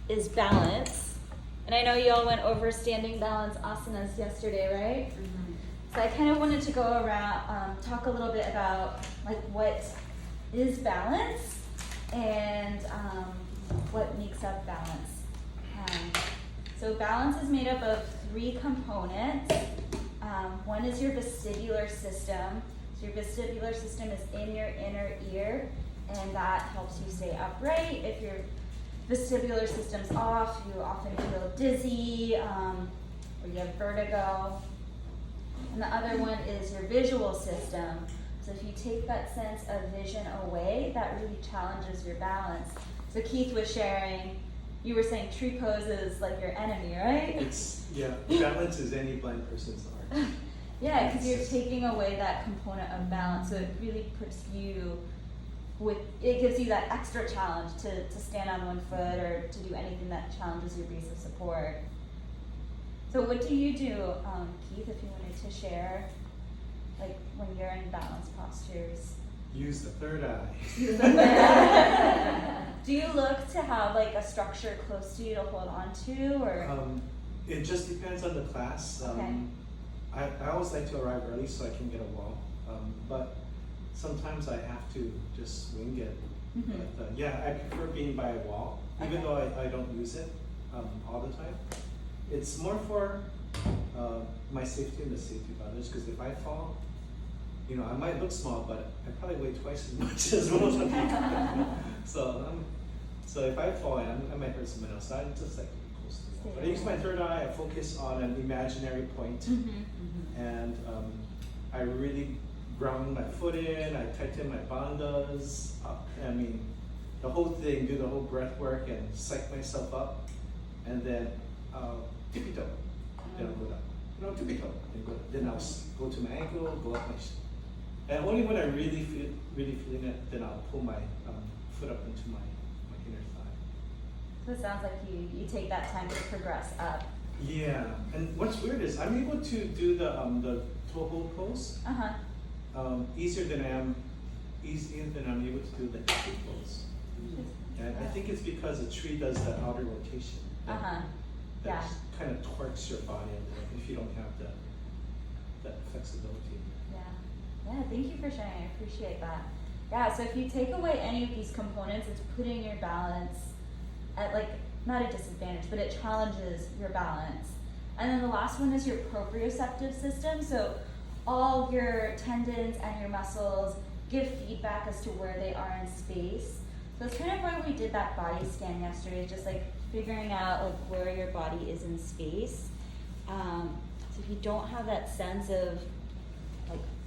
is balance. And I know you all went over standing balance asanas yesterday, right? Mm-hmm. So I kind of wanted to go around, talk a little bit about like what is balance and what makes up balance. So balance is made up of 3 components. One is your vestibular system. So your vestibular system is in your inner ear, and that helps you stay upright. If your vestibular system's off, you often feel dizzy, or you have vertigo. And the other one is your visual system. So if you take that sense of vision away, that really challenges your balance. So Keith was sharing, you were saying tree pose is like your enemy, right? Balance is any blind person's art. Yeah, because you're taking away that component of balance, so it really puts you it gives you that extra challenge to stand on one foot or to do anything that challenges your base of support. So what do you do, Keith, if you wanted to share, like when you're in balance postures? Use the third eye. Use the third eye. Do you look to have like a structure close to you to hold on to, or? It just depends on the class. Okay. I always like to arrive early so I can get a wall, but sometimes I have to just wing it. Mm-hmm. But I prefer being by a wall, even though I don't use it all the time. It's more for my safety and the safety of others, because if I fall, I might look small, but I probably weigh twice as much as most of the people. So if I fall, I might hurt someone else. So I just like to be close to the wall. But I use my third eye. I focus on an imaginary point, and I really ground my foot in. I tighten my bandhas. The whole thing. Do the whole breath work and psych myself up, and then tippy toe. Then I'll go down. Tippy toe. Then I'll go to my ankle, go up my. And only when I really feeling it, then I'll pull my foot up into my inner thigh. So it sounds like you take that time to progress up. Yeah, and what's weird is I'm able to do the toe hold pose easier than I'm able to do the tree pose. And I think it's because the tree does the outer rotation. That kind of torques your body a little if you don't have that flexibility. Yeah, thank you for sharing. I appreciate that. Yeah, so if you take away any of these components, it's putting your balance at not a disadvantage, but it challenges your balance. And then the last one is your proprioceptive system. So all your tendons and your muscles give feedback as to where they are in space. So that's kind of why we did that body scan yesterday, just figuring out where your body is in space. So if you don't have that sense of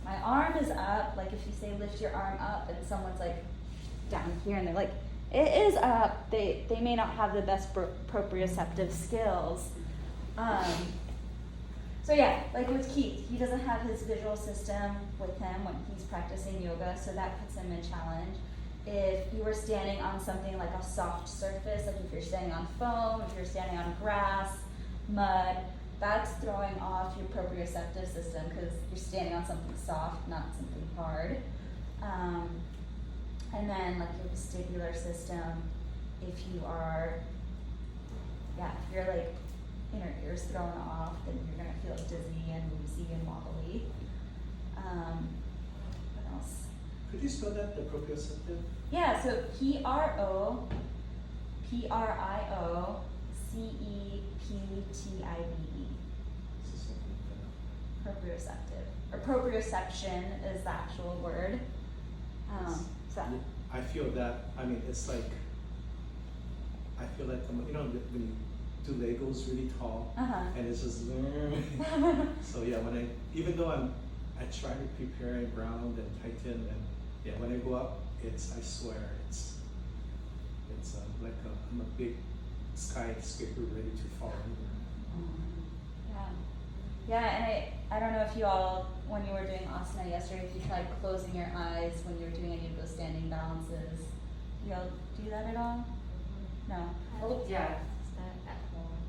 my arm is up, if you say lift your arm up and someone's down here and they're like, it is up, they may not have the best proprioceptive skills. So with Keith, he doesn't have his visual system with him when he's practicing yoga, so that puts him in challenge. If you were standing on something like a soft surface, like if you're standing on foam, if you're standing on grass, mud, that's throwing off your proprioceptive system because you're standing on something soft, not something hard. And then your vestibular system, if you are, if your inner ear's thrown off, then you're gonna feel dizzy and woozy and wobbly. What else? Could you spell that, the proprioceptive? Yeah, so Proprioceptive. Proprioceptive, or proprioception is the actual word. I feel that. It's I feel like when you do Legos really tall, and it's just so even though I try to prepare and ground and tighten, and when I go up, I swear it's I'm a big skyscraper ready to fall over. Yeah, and I don't know if you all, when you were doing asana yesterday, if you tried closing your eyes when you were doing any of those standing balances. You all do that at all? No? Yeah.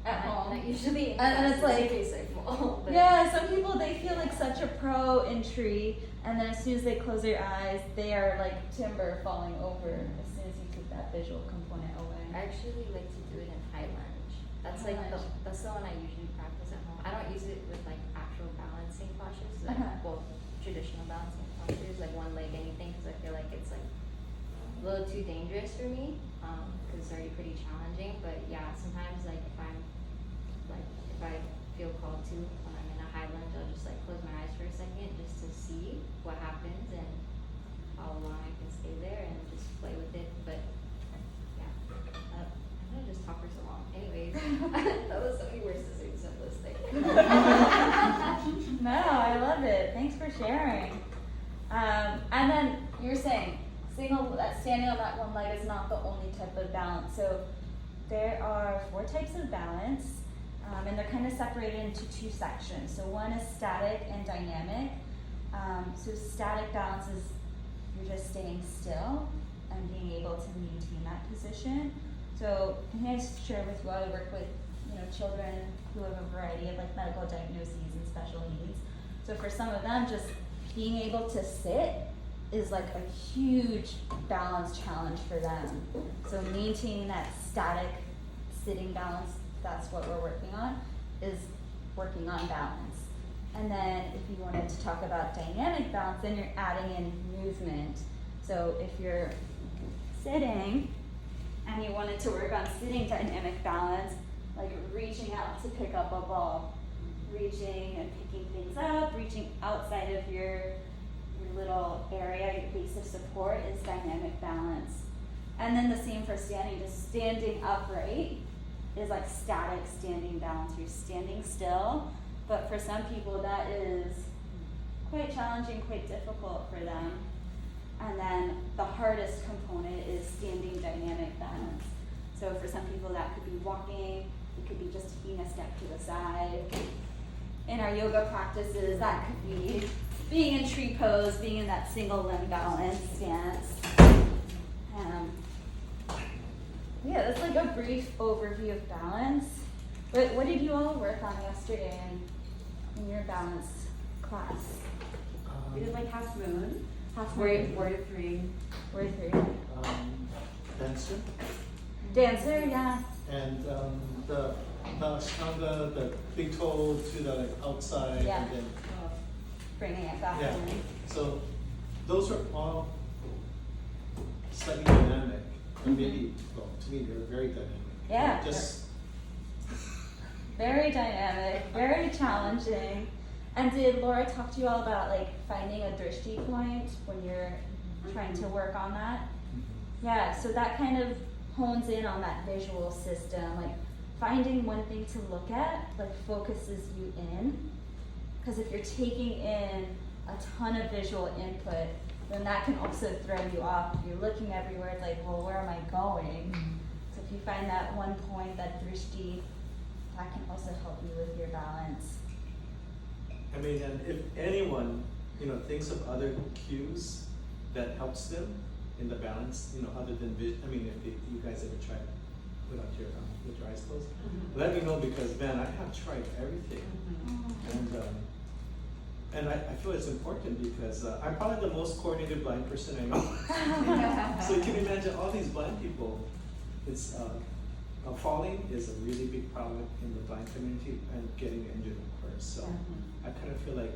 At home. Not usually. And it's basic wall. Yeah, some people, they feel such a pro in tree, and then as soon as they close their eyes, they are timber falling over as soon as you that visual component away. I actually like to do it in high lunge. That's High like lunge. that's the one I usually practice at home. I don't use it with like actual balancing postures, like well, traditional balancing postures, like one leg anything, because I feel like it's like a little too dangerous for me, because it's already pretty challenging. But yeah, sometimes like if I feel called to when I'm in a high lunge, I'll just like close my eyes for a second just to see what happens and how long I can stay there and just play with it. But yeah, I'm gonna just talk for so long. Anyways, that was so many words to say the simplest thing. No, I love it. Thanks for sharing. And then you're saying standing on that one leg is not the only type of balance. So there are 4 types of balance, and they're kind of separated into 2 sections. So one is static and dynamic. So static balance is you're just staying still and being able to maintain that position. So can I just share with you, I work with children who have a variety of like medical diagnoses and special needs. So for some of them, just being able to sit is like a huge balance challenge for them. So maintaining that static sitting balance, that's what we're working on, is working on balance. And then if you wanted to talk about dynamic balance, then you're adding in movement. So if you're sitting and you wanted to work on sitting dynamic balance, like reaching out to pick up a ball, reaching and picking things up, reaching outside of your little area, your base of support is dynamic balance. And then the same for standing, just standing upright is like static standing balance. You're standing still, but for some people that is quite challenging, quite difficult for them. And then the hardest component is standing dynamic balance. So for some people that could be walking, it could be just taking a step to the side. In our yoga practices, that could be being in tree pose, being in that single limb balance stance. Yeah, that's like a brief overview of balance. But what did you all work on yesterday in your balance class? We did like half moon, Half warrior moon. 3. Warrior 3. Dancer. Dancer, yeah. And the ashtanga, the big toe to the outside, Yeah. and then Bringing it back yeah. in. So those are all slightly dynamic, or maybe, well, to me they're very dynamic. Yeah. Just Very dynamic, very challenging. And did Laura talk to you all about like finding a drishti point when you're trying to work on that? Yeah, so that kind of hones in on that visual system, like finding one thing to look at, like focuses you in. Because if you're taking in a ton of visual input, then that can also throw you off. If you're looking everywhere, it's like, well, where am I going? So if you find that one point, that drishti, that can also help you with your balance. I mean, and if anyone, thinks of other cues that helps them in the balance, other than I mean, if you guys ever tried without with your eyes closed, let me know, because man, I have tried everything, and I feel it's important because I'm probably the most coordinated blind person I know. So you can imagine all these blind people. It's falling is a really big problem in the blind community, and getting injured, of course. So I kind of feel like,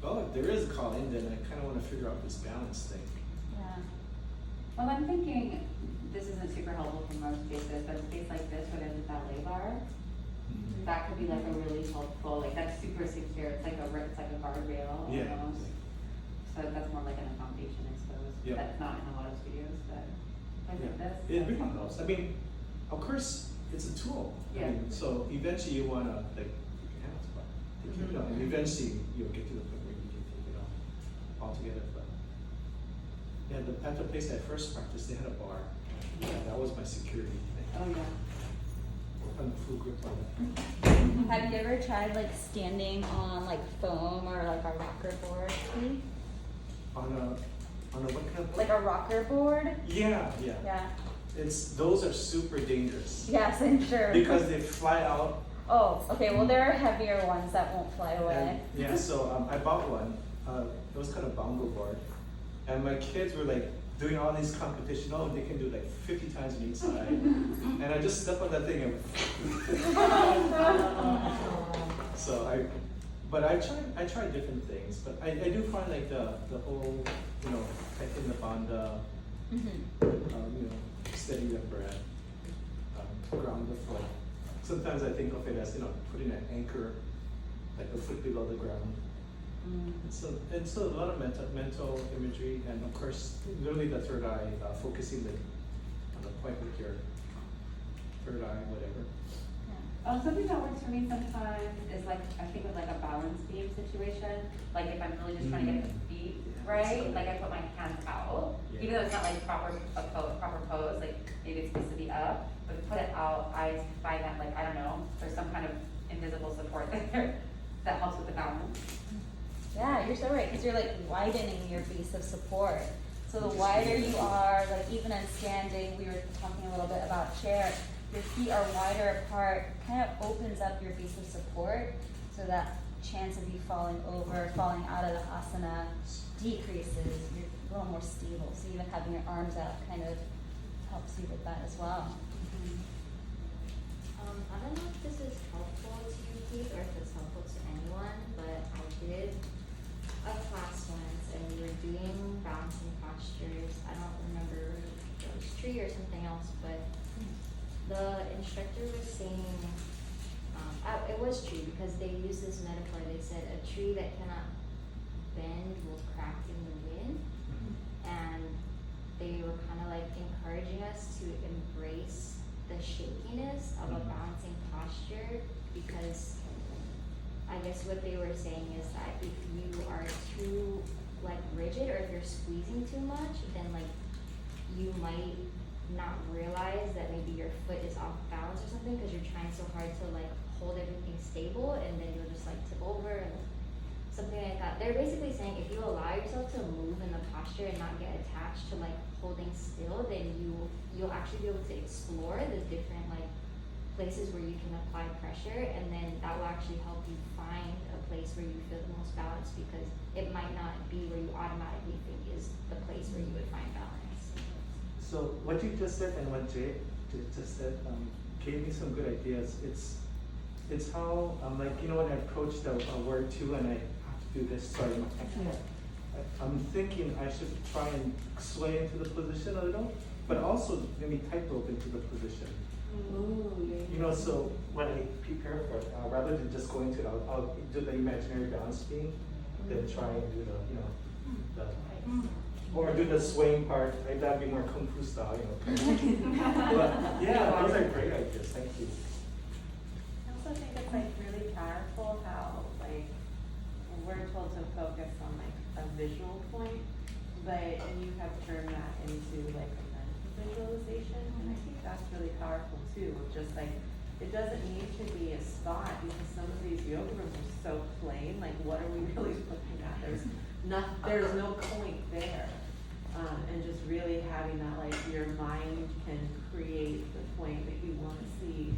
well, if there is a call-in, then I kind of want to figure out this balance thing. Yeah. Well, I'm thinking this isn't super helpful for most cases, but in a case like this where there's a ballet bar, that could be like a really helpful, like that's super secure. It's like a guardrail Yeah. almost. So that's more like an accommodation, I suppose. Yep. That's not in a lot of studios, but I think this. It really helps. I mean, of course, it's a tool. Yeah. I mean, so eventually you want to like take your hands off, take it off, and eventually you'll get to the point where you can take it off altogether. But yeah, at the place I first practiced, they had a bar. Yeah, that was my security thing. Oh yeah. On the full grip on it. Have you ever tried like standing on like foam or like a rocker board? Steve? On a what kind of? Like a rocker board? Yeah. Yeah. Those are super dangerous. Yes, I'm sure. Because they fly out. Oh, okay. Well, there are heavier ones that won't fly away. And, yeah, so I bought one. It was kind of bongo board, and my kids were like doing all these competition. Oh, they can do like 50 times on each side, and I just step on that thing and. So I tried different things, but I do find like the whole, you know, in the banda, steady the breath, ground the foot. Sometimes I think of it as, you know, putting an anchor, like a foot below the ground. It's a lot of mental imagery, and of course, literally the third eye, focusing on the point with your third eye, whatever. Something that works for me sometimes is like, I think of like a balance beam situation. Like if I'm really just trying to get the feet right, like I put my hands out, even though it's not like proper pose, like maybe it's supposed to be up, but put it out, I find that like, I don't know, there's some kind of invisible support there that helps with the balance. Yeah, you're so right, because you're like widening your base of support. So the wider you are, like even in standing, we were talking a little bit about chair, your feet are wider apart, kind of opens up your base of support, so that chance of you falling over, falling out of the asana decreases. You're a little more stable. So even having your arms out kind of helps you with that as well. I don't know if this is helpful to you, Keith, or if it's helpful to anyone, but I did a class once and we were doing balancing postures. I don't remember if it was tree or something else, but the instructor was saying, it was true because they used this metaphor. They said a tree that cannot bend will crack in the wind, and they were kind of like encouraging us to embrace the shakiness of a balancing posture, because I guess what they were saying is that if you are too like rigid, or if you're squeezing too much, then like you might not realize that maybe your foot is off balance or something because you're trying so hard to like hold everything stable, and then you'll just like tip over and something like that. They're basically saying if you allow yourself to move in the posture and not get attached to like holding still, then you'll actually be able to explore the different like places where you can apply pressure, and then that will actually help you find a place where you feel the most balance, because it might not be where you automatically think is the place where you would find balance. So what you just said and what Jay just said gave me some good ideas. It's how like, you know, when I approach the word two and I have to do this, sorry, I'm thinking I should try and sway into the position a little, but also maybe tightrope into the position. You know, so when I prepare for it, rather than just go into it, I'll do the imaginary balance beam, then try and do the, you know, or do the swaying part. Like that'd be more kung fu style, you know. But yeah, those are great ideas. Thank you. I also think it's like really powerful how like we're told to focus on like a visual point, but you have turned that into like a mental visualization, and I think that's really powerful too. Just like it doesn't need to be a spot, because some of these yoga rooms are so plain. Like, what are we really looking at? There's no point there. And just really having that, like, your mind can create the point that you want to see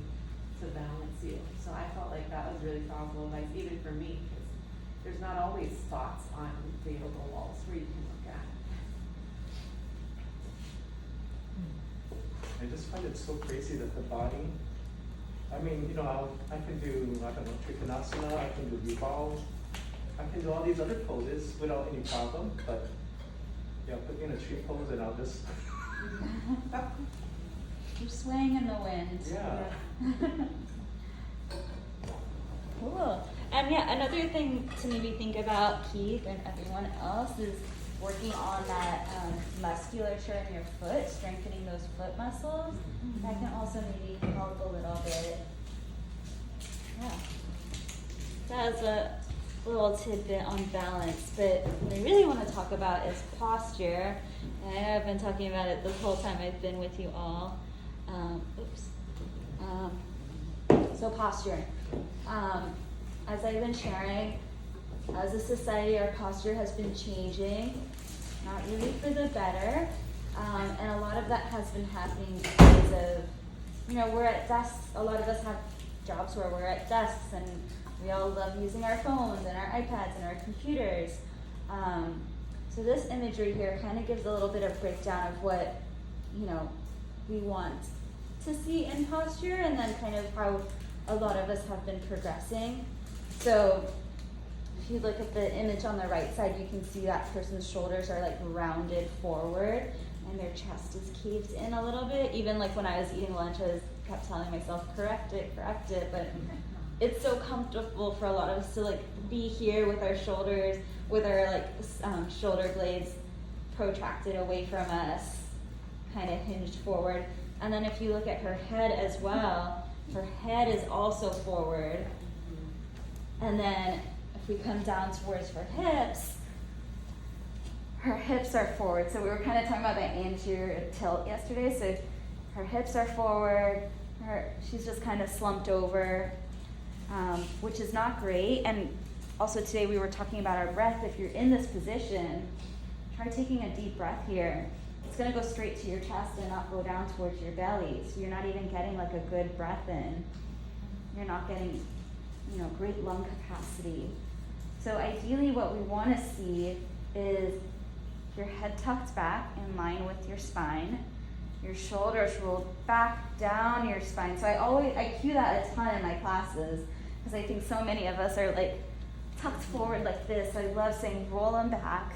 to balance you. So I felt like that was really powerful advice, even for me, because there's not always spots on the yoga walls where you can look at. I just find it so crazy that the body, I mean, you know, I can do, I don't know, Trikonasana, I can do revolve, I can do all these other poses without any problem, but yeah, put me in a tree pose and I'll just. You're swaying in the wind. Yeah. Cool. And yeah, another thing to maybe think about, Keith and everyone else, is working on that musculature in your foot, strengthening those foot muscles. That can also maybe help a little bit. Yeah. That was a little tidbit on balance, but what I really want to talk about is posture. And I know I've been talking about it the whole time I've been with you all. So posturing. As I've been sharing, as a society, our posture has been changing, not really for the better, and a lot of that has been happening because of, you know, we're at desks. A lot of us have jobs where we're at desks, and we all love using our phones and our iPads and our computers. So this imagery here kind of gives a little bit of breakdown of what, you know, we want to see in posture, and then kind of how a lot of us have been progressing. So if you look at the image on the right side, you can see that person's shoulders are like rounded forward and their chest is caved in a little bit. Even like when I was eating lunch, I kept telling myself, correct it, but it's so comfortable for a lot of us to like be here with our shoulders, with our like shoulder blades protracted away from us, kind of hinged forward. And then if you look at her head as well, her head is also forward. And then if we come down towards her hips are forward. So we were kind of talking about that anterior tilt yesterday. So her hips are forward, she's just kind of slumped over, which is not great. And also today we were talking about our breath. If you're in this position, try taking a deep breath here. It's going to go straight to your chest and not go down towards your belly. So you're not even getting like a good breath in. You're not getting, you know, great lung capacity. So ideally what we want to see is your head tucked back in line with your spine, your shoulders rolled back down your spine. So I cue that a ton in my classes because I think so many of us are like tucked forward like this. I love saying roll them back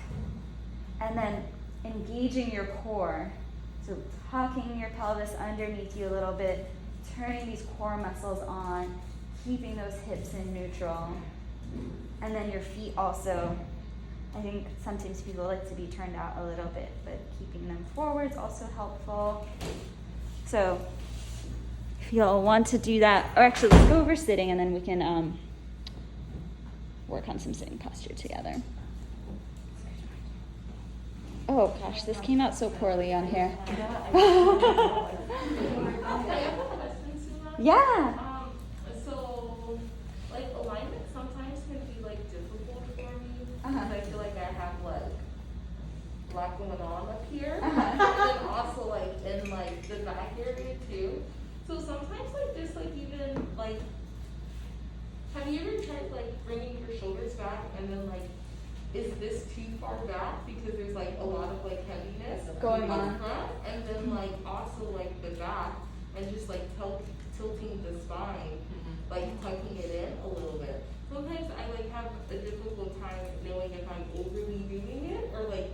and then engaging your core. So tucking your pelvis underneath you a little bit, turning these core muscles on, keeping those hips in neutral. And then your feet also. I think sometimes people like to be turned out a little bit, but keeping them forward is also helpful. So if y'all want to do that, or actually let's go over sitting and then we can work on some sitting posture together. Oh gosh, this came out so poorly on here. Yeah. So, like, alignment sometimes can be, like, difficult for me. Because I feel like I have, like, a lot going on up here. And also, like, in, like, the back area, too. So sometimes, like, just, like, even, like, have you ever tried, like, bringing your shoulders back and then, like, is this too far back because there's like a lot of like heaviness Going up on. front, and then like also like the back and just like tilting the spine, like tucking it in a little bit. Sometimes I like have a difficult time knowing if I'm overly doing it or like,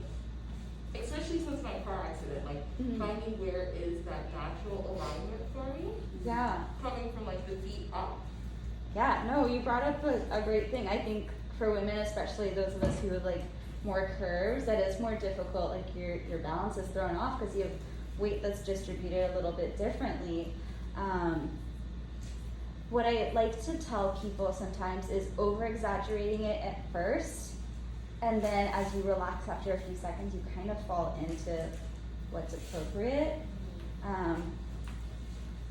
especially since my car accident, like finding where is that natural alignment for me. Yeah. Coming from like the feet up. Yeah, no, you brought up a great thing. I think for women, especially those of us who have like more curves, that is more difficult. Like your balance is thrown off because you have weight that's distributed a little bit differently. What I like to tell people sometimes is over-exaggerating it at first, and then as you relax after a few seconds, you kind of fall into what's appropriate.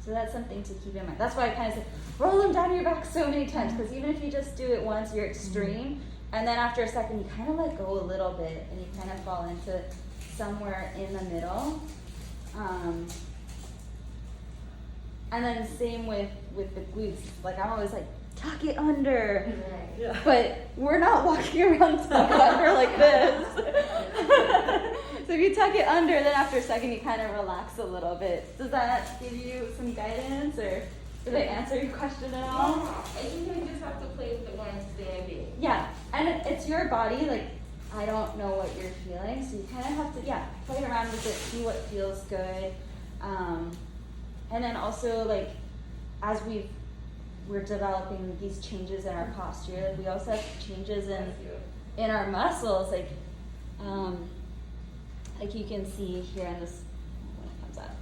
So that's something to keep in mind. That's why I kind of say, roll them down your back so many times, because even if you just do it once, you're extreme, and then after a second, you kind of let go a little bit, and you kind of fall into somewhere in the middle. And then same with the glutes. Like I'm always like, tuck it under. Yeah. But we're not walking around tucked under like this. So if you tuck it under, then after a second you kind of relax a little bit. Does that give you some guidance, or did it answer your question at all? Yeah, I think I just have to play with the one standing. Yeah, and it's your body. Like I don't know what you're feeling, so you kind of have to play around with it, see what feels good. And then also like as we're developing these changes in our posture, like we also have changes in our muscles, like you can see here in this, when it comes up,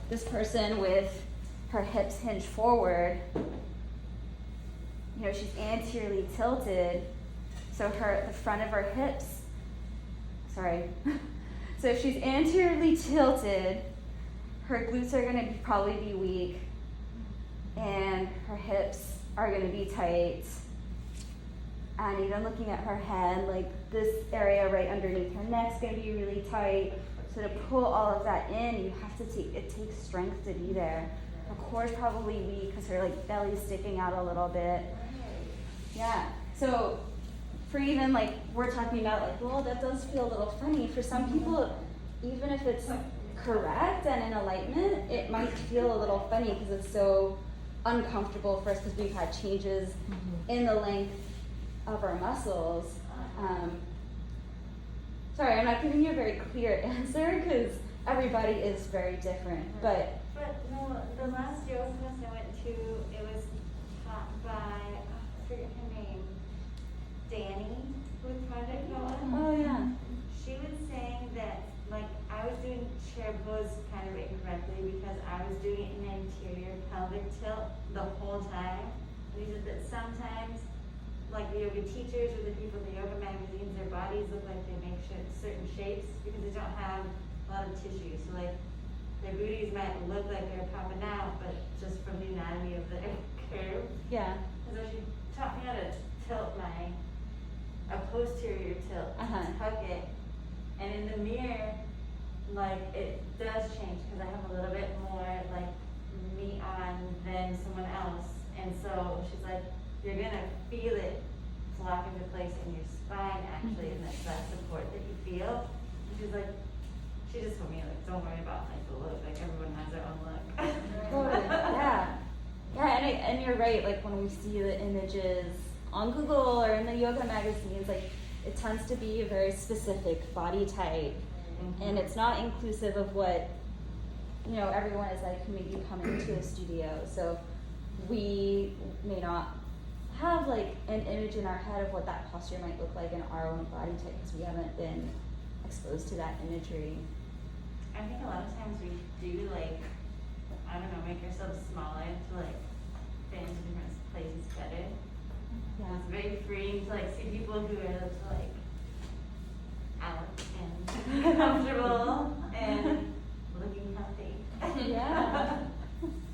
this person with her hips hinged forward, you know, she's anteriorly tilted, so the front of her hips, so if she's anteriorly tilted, her glutes are going to probably be weak, and her hips are going to be tight. And even looking at her head, like this area right underneath her neck's going to be really tight. So to pull all of that in, you have to it takes strength to be there. Her core's probably weak because her like belly's sticking out a little bit. Yeah. So for even like, we're talking about like, well, that does feel a little funny. For some people, even if it's correct and in alignment, it might feel a little funny because it's so uncomfortable for us because we've had changes in the length of our muscles. Sorry, I'm not giving you a very clear answer because everybody is very different, but no, the last yoga class I went to, it was taught by, I forget her name, Danny with Project Noah. oh yeah. She was saying that, like, I was doing chair pose kind of incorrectly because I was doing an anterior pelvic tilt the whole time. And he said that sometimes, like the yoga teachers or the people in the yoga magazines, their bodies look like they make certain shapes because they don't have a lot of tissue. So like their booties might look like they're popping out, but just from the anatomy of the curve. Yeah. And so she taught me how to tilt a posterior tilt, tuck it, and in the mirror, like it does change because I have a little bit more like meat on than someone else, and so she's like, you're gonna feel it lock into place in your spine actually, and that's that support that you feel. And she's like, she just told me like, don't worry about like the look, like everyone has their own look. Totally. Yeah. Yeah, and you're right, like when we see the images on Google or in the yoga magazines, like it tends to be a very specific body type, and it's not inclusive of what, you know, everyone is like who may be coming to a studio. So we may not have like an image in our head of what that posture might look like in our own body type because we haven't been exposed to that imagery. I think a lot of times we do like, I don't know, make ourselves smaller to like fit into different places better. Yeah. It's very freeing to like see people who are like out and comfortable and looking healthy. Yeah.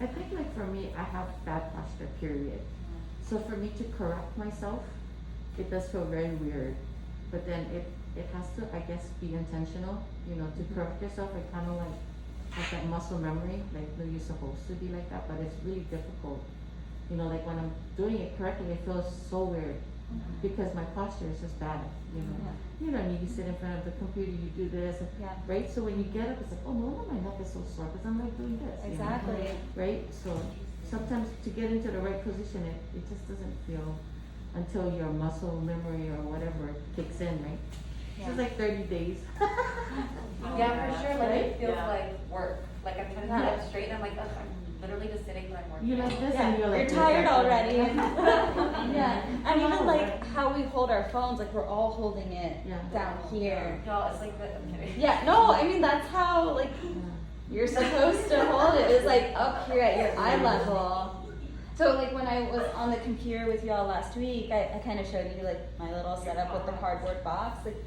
I think like for me, I have bad posture, period. So for me to correct myself, it does feel very weird. But then it has to, I guess, be intentional, you know, to correct yourself. I kind of like have that muscle memory, like no, you're supposed to be like that, but it's really difficult. You know, like when I'm doing it correctly, it feels so weird because my posture is just bad, you know. Yeah. You know, you sit in front of the computer, you do this, Yeah. right? So when you get up, it's like, oh, no wonder my neck is so sore because I'm like doing this. you know? Exactly. Right? So sometimes to get into the right position, it just doesn't feel until your muscle memory or whatever kicks in, right? Yeah. It's like 30 days. Yeah, for sure, like Right? it feels Yeah. like work. Like I'm trying to sit up straight and I'm like, ugh, I'm literally just sitting but I'm working. You like this Yeah, and you're like you're this, tired like, already. Yeah, and even Oh, like right. how we hold our phones, like we're all holding it Yeah. down here. No, it's like the, I'm kidding. Yeah, no, I mean that's how like you're supposed to hold it. It's like up here at your eye level. So like when I was on the computer with y'all last week, I kind of showed you like my little setup with the cardboard box. Like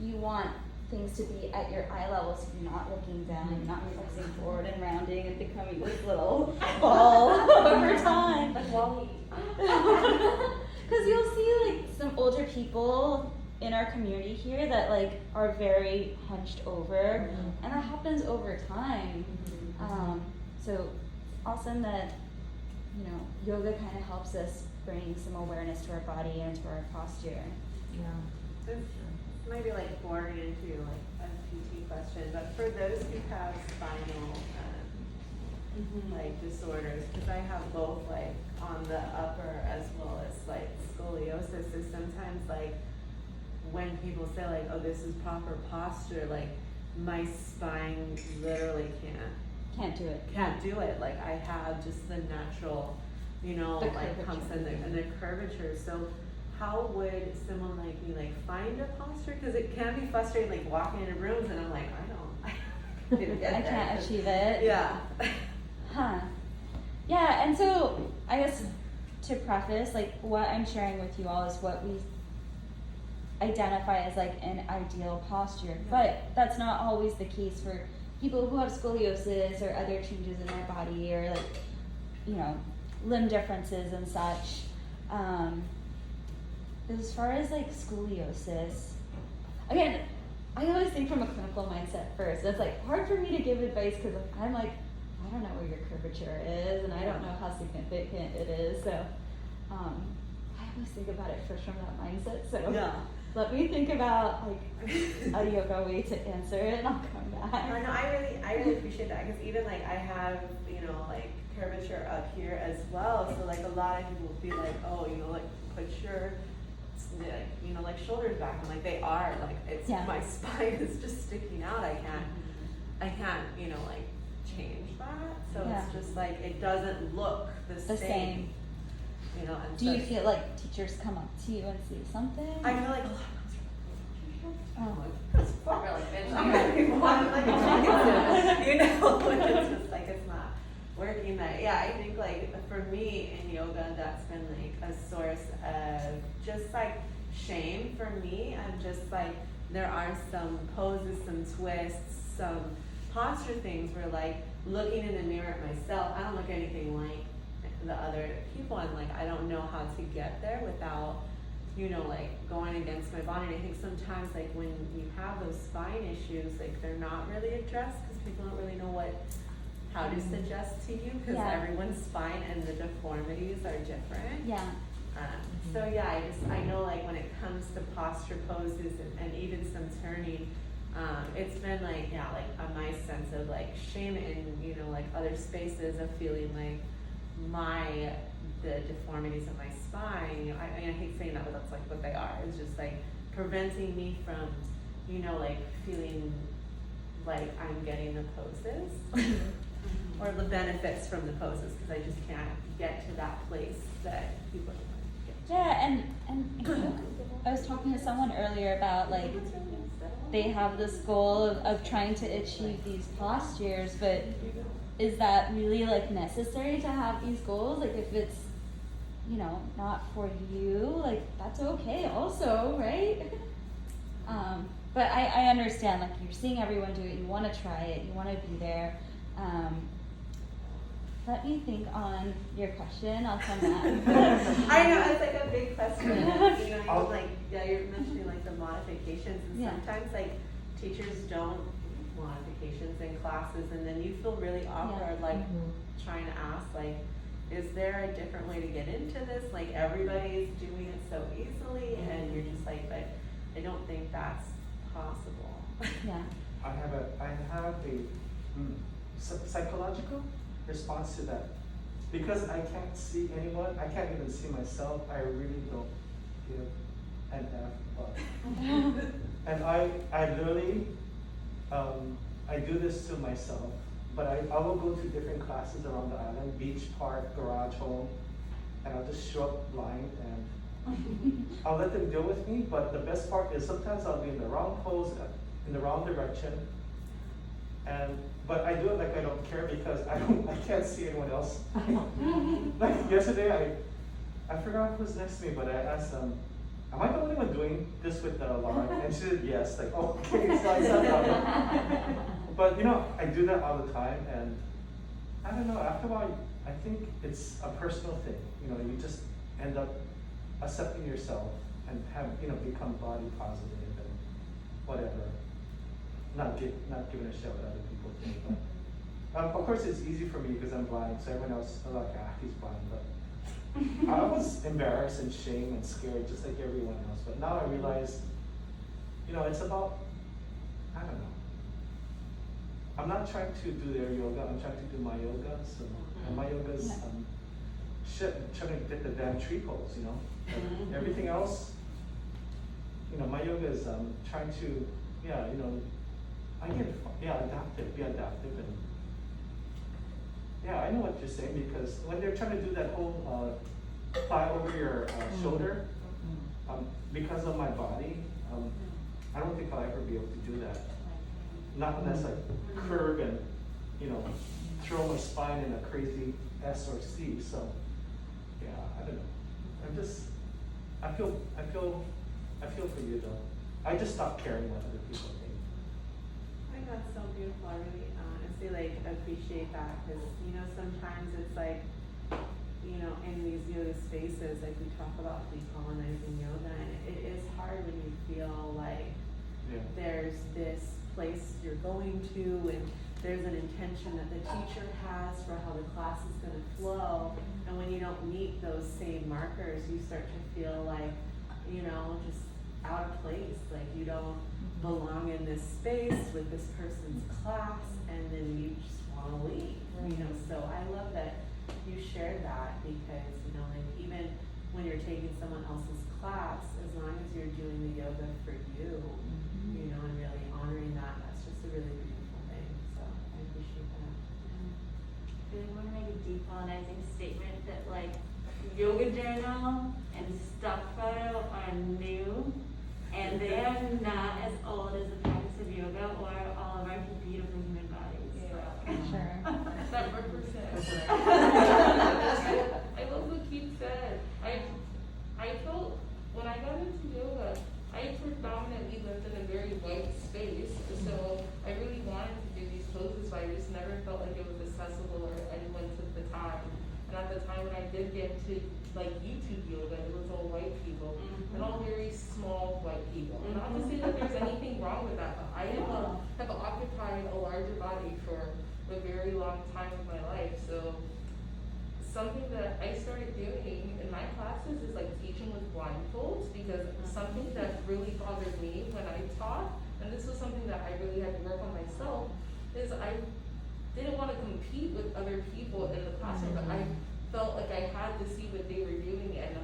you want things to be at your eye level so you're not looking down, you're not flexing forward and rounding and becoming this little ball over time. Like Wally. Because you'll see like some older people in our community here that like are very hunched over, and that happens over time. So awesome that, you know, yoga kind of helps us bring some awareness to our body and to our posture. Yeah. This might be like bordering into like a PT question, but for those who have spinal like disorders, because I have both like on the upper as well as like scoliosis, is sometimes like when people say like, oh, this is proper posture, like my spine literally Can't do it. can't do it. Like I have just the natural, you know, The like humps curvature. and the curvature. So how would someone like me like find a posture? Because it can be frustrating, like walking into rooms and I'm like, I don't get I there. can't achieve it. Yeah. Huh. Yeah, and so I guess to preface, like what I'm sharing with you all is what we identify as like an ideal posture. But that's not always the case for people who have scoliosis or other changes in their body or like, you know, limb differences and such. As far as like scoliosis, again, I always think from a clinical mindset first. It's like hard for me to give advice because I'm like, I don't know where your curvature is and I don't know how significant it is. So I always think about it first from that mindset, so Yeah. let me think about like a yoga way to answer it and I'll come back. I know, I really appreciate that, because even like I have, you know, like curvature up here as well, so like a lot of people will be like, oh, you know, like put your, like, you know, like shoulders back, and like they are, like it's, Yeah. my spine is just sticking out, I can't, you know, like change that, so Yeah. it's just like, it doesn't look The same. you know, and Do so you feel like teachers come up to you and say something? I feel like, Oh. that's We're like, bitch, I'm gonna be one, like, you know, it's just like, it's not working that, yeah, I think like, for me in yoga, that's been like a source of just like shame for me. I'm just like, there are some poses, some twists, some posture things where like, looking in the mirror at myself, I don't look anything like the other people, and like, I don't know how to get there without, you know, like going against my body. And I think sometimes like when you have those spine issues, like they're not really addressed because people don't really know how to suggest to you, because Yeah. everyone's spine and the deformities are different. Yeah. So yeah, I know like when it comes to posture poses and even some turning, it's been like, yeah, like a nice sense of like shame in, you know, like other spaces of feeling like the deformities of my spine, you know, I mean, I hate saying that, but that's like what they are. It's just like preventing me from, you know, like feeling like I'm getting the poses or the benefits from the poses, because I just can't get to that place that people get to. Yeah, and I was talking to someone earlier about like they have this goal of trying to achieve these postures, but is that really like necessary to have these goals? Like if it's, you know, not for you, like that's okay also, right? But I understand, like you're seeing everyone do it, you want to try it, you want to be there. Let me think on your question, I'll come back. I know, it's like a big question, you know, you're like, yeah, you're mentioning like the modifications, and Yeah. sometimes like teachers don't do modifications in classes, and then you feel really awkward, like trying to ask, like, is there a different way to get into this? Like everybody's doing it so easily, and you're just like, but I don't think that's possible. Yeah. I have a psychological response to that. Because I can't see anyone, I can't even see myself, I really don't give an F about. And I literally, I do this to myself, but I will go to different classes around the island, beach, park, garage, home, and I'll just show up blind and I'll let them deal with me, but the best part is sometimes I'll be in the wrong pose, in the wrong direction, but I do it like I don't care because I can't see anyone else. Like yesterday, I forgot who was next to me, but I asked am I the only one doing this with Laura? And she said yes, like, oh, okay, so I said that. But you know, I do that all the time, and I don't know, after a while, I think it's a personal thing. You know, you just end up accepting yourself and become body positive and whatever. Not giving a shit what other people think. But, of course, it's easy for me because I'm blind, so everyone else is like, he's blind. But I was embarrassed and shamed and scared, just like everyone else. But now I realize, you know, it's about, I don't know. I'm not trying to do their yoga. I'm trying to do my yoga. So, and my yoga is trying to get the damn tree poles. You know, everything else. You know, my yoga is trying to, adaptive, be adaptive, and I know what you're saying, because when they're trying to do that whole fly over your shoulder, because of my body, I don't think I'll ever be able to do that. Not unless I curve and, throw my spine in a crazy S or C. So, yeah, I don't know. I feel for you though. I just stopped caring what other people think. I think that's so beautiful. I really honestly appreciate that, because sometimes it's like, in these yoga spaces, like we talk about decolonizing yoga, and it is hard when you feel like there's this place you're going to, and there's an intention that the teacher has for how the class is going to flow, and when when you don't meet those same markers, you start to feel like, you know, just out of place, like you don't belong in this space with this person's class, and then you just wanna leave, you know, so I love that you shared that, because, you know, like even when you're taking someone else's class, as long as you're doing the yoga for you, you know, and really honoring that, that's just a really beautiful thing, so I appreciate that. I really want to make a decolonizing statement that like yoga journal and stock photo are new, and they are not as old as the practice of yoga or all of our beautiful human bodies. Sure. That represents. I love what Keith said. I felt when I got into yoga, I predominantly lived in a very white space, so I really wanted to do these poses, but I just never felt like it was accessible or anyone took the time. And at the time when I did get to like YouTube yoga, it was all white people and all very small white people. Not to say that there's anything wrong with that, but I have occupied a larger body for a very long time of my life. So something that I started doing in my classes is like teaching with blindfolds, because something that really bothered me when I taught, and this was something that I really had to work on myself, is I didn't want to compete with other people in the classroom, but I felt like I had to see what they were doing, and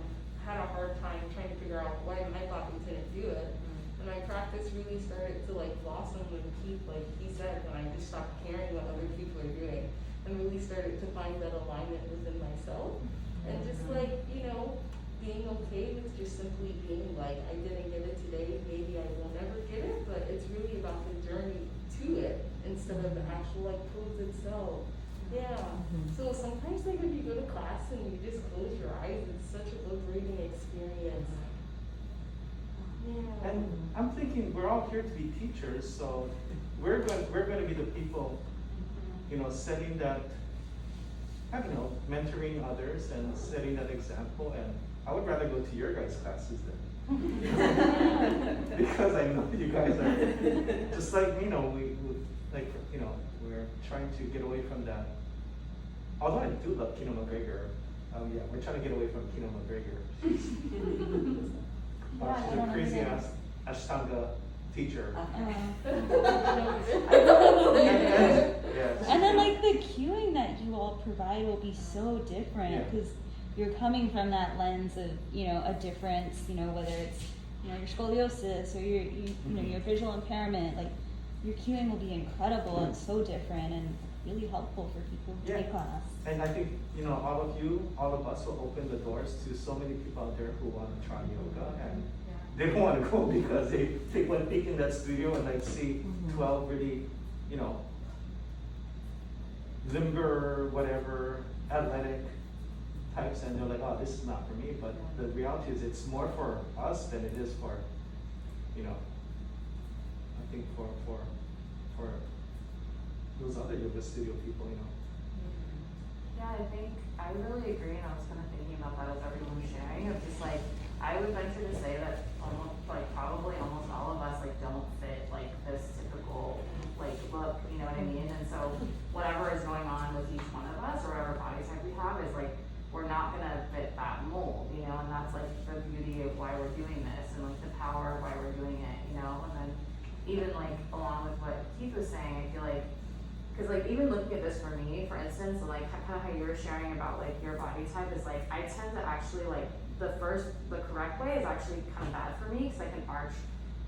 had a hard time trying to figure out why my body couldn't do it. And my practice really started to like blossom when Keith, like he said, when I just stopped caring what other people are doing, and really started to find that alignment within myself, and just like, you know, being okay with just simply being like, I didn't get it today, maybe I will never get it, but it's really about the journey to it instead of the actual like pose itself. Yeah. So sometimes like if you go to class and you just close your eyes, it's such a liberating experience. Yeah. And I'm thinking we're all here to be teachers, so we're going to be the people, you know, setting that, I don't know, mentoring others and setting that example. And I would rather go to your guys' classes then, because I know you guys are just like, you know, we like, you know, we're trying to get away from that. Although I do love Kino McGregor, yeah, we're trying to get away from Kino McGregor. She's a crazy ass Ashtanga teacher. And then like the cueing that you all provide will be so different, Yeah. because you're coming from that lens of, you know, a difference, you know, whether it's, you know, your scoliosis or you know, your visual impairment, like your cueing will be incredible and so different and really helpful for people who take class. And I think, you know, all of us will open the doors to so many people out there who want to try yoga, and they don't want to go because they went peek in that studio and like see 12 really, you know, limber, whatever, athletic types, and they're like, oh, this is not for me. But the reality is it's more for us than it is for, you know, I think for those other yoga studio people, you know. Yeah, I think I really agree, and I was kind of thinking about that as everyone was sharing, of just like, I would venture to say that almost, like, probably almost all of us, like, don't fit, like, this typical, like, look, you know what I mean? And so, whatever is going on with each one of us, or whatever body type we have, is like, we're not gonna fit that mold, you know, and that's, like, the beauty of why we're doing this, and, like, the power of why we're doing it, you know? And then, even, like, along with what Keith was saying, I feel like, because like even looking at this for me, for instance, and like kind of how you were sharing about like your body type is like, I tend to actually like the correct way is actually kind of bad for me, because I can arch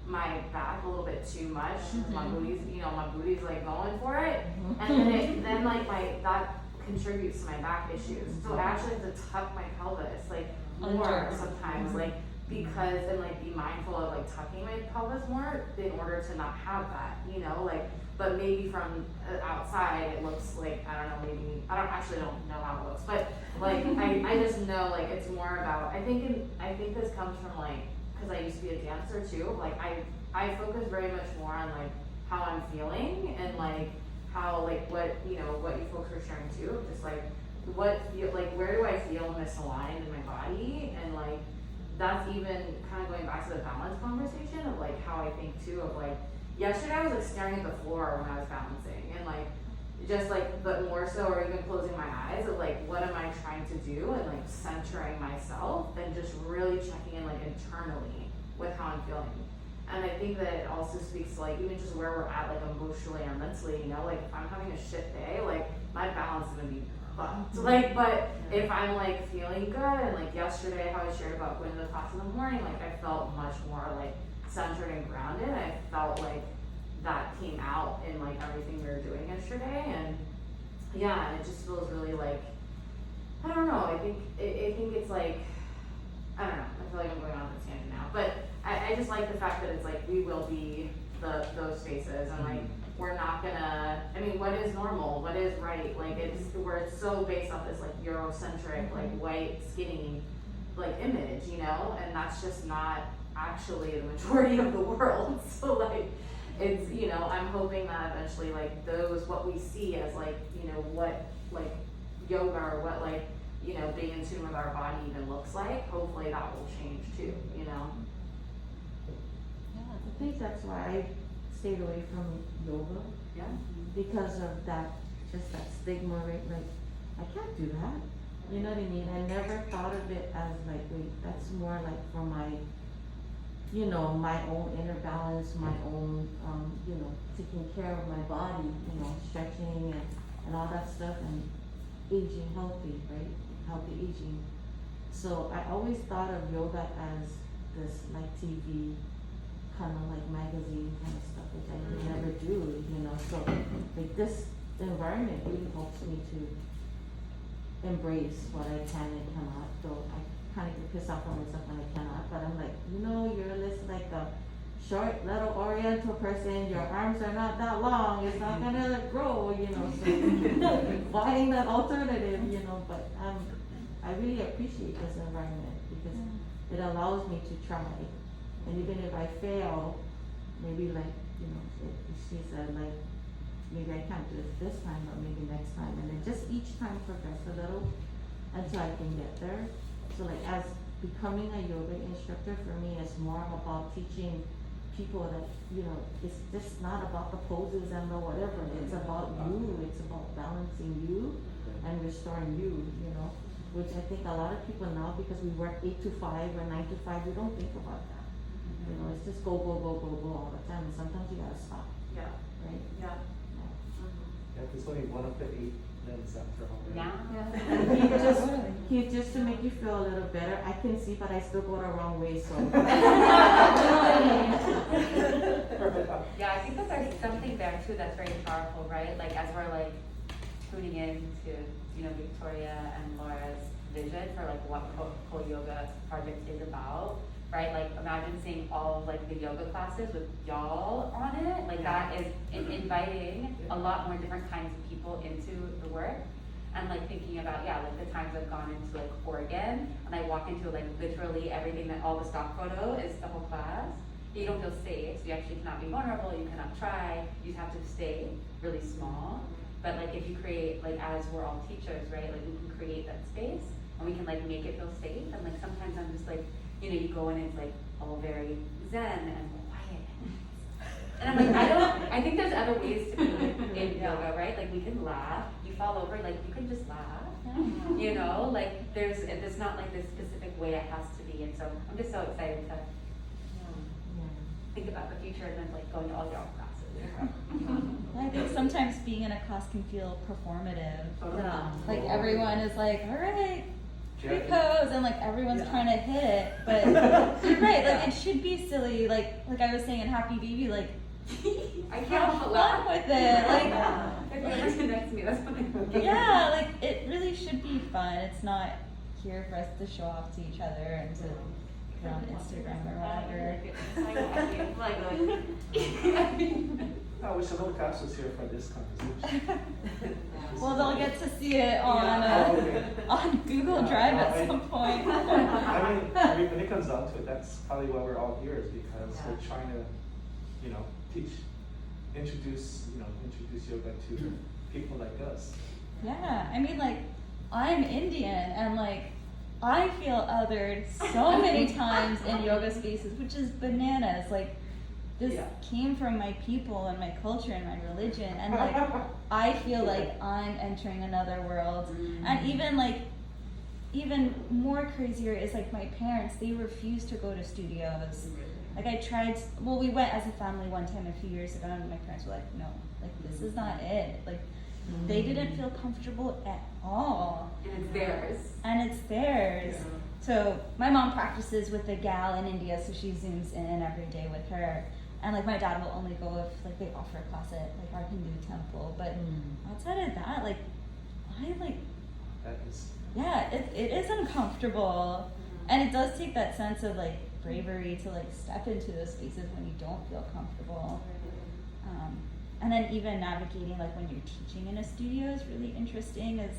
my back a little bit too much. My booty's, you know, my booty's like going for it, and then like that contributes to my back issues. So I actually have to tuck my pelvis like more sometimes, like because, and like be mindful of like tucking my pelvis more in order to not have that, you know, like. But maybe from outside it looks like, I don't know, maybe, I don't know how it looks, but like, I just know like it's more about, I think this comes from like, cause I used to be a dancer too, like I focus very much more on like how I'm feeling and like how like what, you know, what you folks are sharing too, just like where do I feel misaligned in my body, and like, that's even kind of going back to the balance conversation of like how I think too of like, yesterday I was like staring at the floor when I was balancing, and like just like, but more so, or even closing my eyes of like, what am I trying to do, and like centering myself, and just really checking in like internally with how I'm feeling. And I think that it also speaks to like, even just where we're at, like emotionally and mentally, you know, like if I'm having a shit day, like my balance is gonna be fucked. Like, but if I'm like feeling good, and like yesterday how I shared about going to the class in the morning, like I felt much more like centered and grounded. I felt like that came out in like everything we were doing yesterday, and yeah, and it just feels really like, I don't know, I think it's like, I don't know, I feel like I'm going on this tangent now, but I just like the fact that it's like we will be those spaces, and like we're not gonna, I mean, what is normal, what is right, like it's, we're so based off this like Eurocentric, like white skinny like image, you know, and that's just not actually the majority of the world. So like it's, you know, I'm hoping that eventually like those, what we see as like, you know, what like yoga or what like, you know, being in tune with our body even looks like, hopefully that will change too, you know. I think that's why I stayed away from yoga, Yeah. because of that, just that stigma, right? Like, I can't do that. You know what I mean? I never thought of it as like, wait, that's more like for my, you know, my own inner balance, my own, you know, taking care of my body, you know, stretching and all that stuff, and aging healthy, right? Healthy aging. So I always thought of yoga as this like TV, kind of like magazine kind of stuff, which I could never do, you know. So like this environment really helps me to embrace what I can and cannot. So I kind of get pissed off on myself when I cannot, but I'm like, you know, you're just like a short little oriental person, your arms are not that long, it's not gonna grow, you know, so find that alternative, you know. But I really appreciate this environment because it allows me to try. And even if I fail, maybe like, you know, she said like, maybe I can't do it this time, but maybe next time. And then just each time progress a little until I can get there. So like as becoming a yoga instructor for me is more about teaching people that, you know, it's just not about the poses and the whatever. It's about you, it's about balancing you and restoring you, you know. Which I think a lot of people now, because we work 8 to 5 or 9 to 5, we don't think about that. You know, it's just go all the time, and sometimes you gotta stop, Yeah. right? Yeah. Yeah, because when you want to put 8 limbs after all that. And just to make you feel a little better, I can see, but I still go the wrong way, so. Yeah, I think that there's something there too that's very powerful, right? Like as we're like tuning in to, you know, Victoria and Laura's vision for like what Cool Yoga Project is about, right? Like imagine seeing all of like the yoga classes with y'all on it. Like that is inviting a lot more different kinds of people into the work. And like thinking about, yeah, like the times I've gone into like Oregon and I walk into like literally everything that all the stock photo is the whole class. You don't feel safe, so you actually cannot be vulnerable, you cannot try, you have to stay really small. But like if you create, like as we're all teachers, right, like we can create that space and we can like make it feel safe. And like sometimes I'm just like, you know, you go in and it's like all very zen and quiet. And I'm like, I think there's other ways to be in yoga, right? Like we can laugh, you fall over, like you can just laugh, you know? Like there's not like this specific way it has to be. And so I'm just so excited to think about the future and then like going to all your classes. I think sometimes being in a class can feel performative. Yeah. Like everyone is like, all right, free pose, and like everyone's trying to hit it. But you're right, like it should be silly. Like I was saying in Happy Baby, like I can't have help but fun laugh. with it. Like If you ever sit next to me, that's what I'm yeah, like it really should be fun. It's not here for us to show off to each other and to put on Instagram or whatever. I wish another class was here for this conversation. Well, they'll get to see it on on Google Drive at some point. I mean, when it comes down to it, that's probably why we're all here, is because we're trying to, you know, introduce yoga to people like us. Yeah, I mean, like, I'm Indian, and like, I feel othered so many times in yoga spaces, which is bananas. Like, this Yeah. came from my people and my culture and my religion, and like I feel like I'm entering another world. And even more crazier is like my parents, they refuse to go to studios. Like I tried, well, we went as a family one time a few years ago, and my parents were like, no, like this is not it. Like they didn't feel comfortable at all. And it's theirs. And it's theirs. Yeah. So my mom practices with a gal in India, so she zooms in every day with her. And like my dad will only go if like they offer a class at like our Hindu temple. But outside of that, like I like, That is. yeah, it is uncomfortable. And it does take that sense of like bravery to like step into those spaces when you don't feel comfortable. And then even navigating like when you're teaching in a studio is really interesting as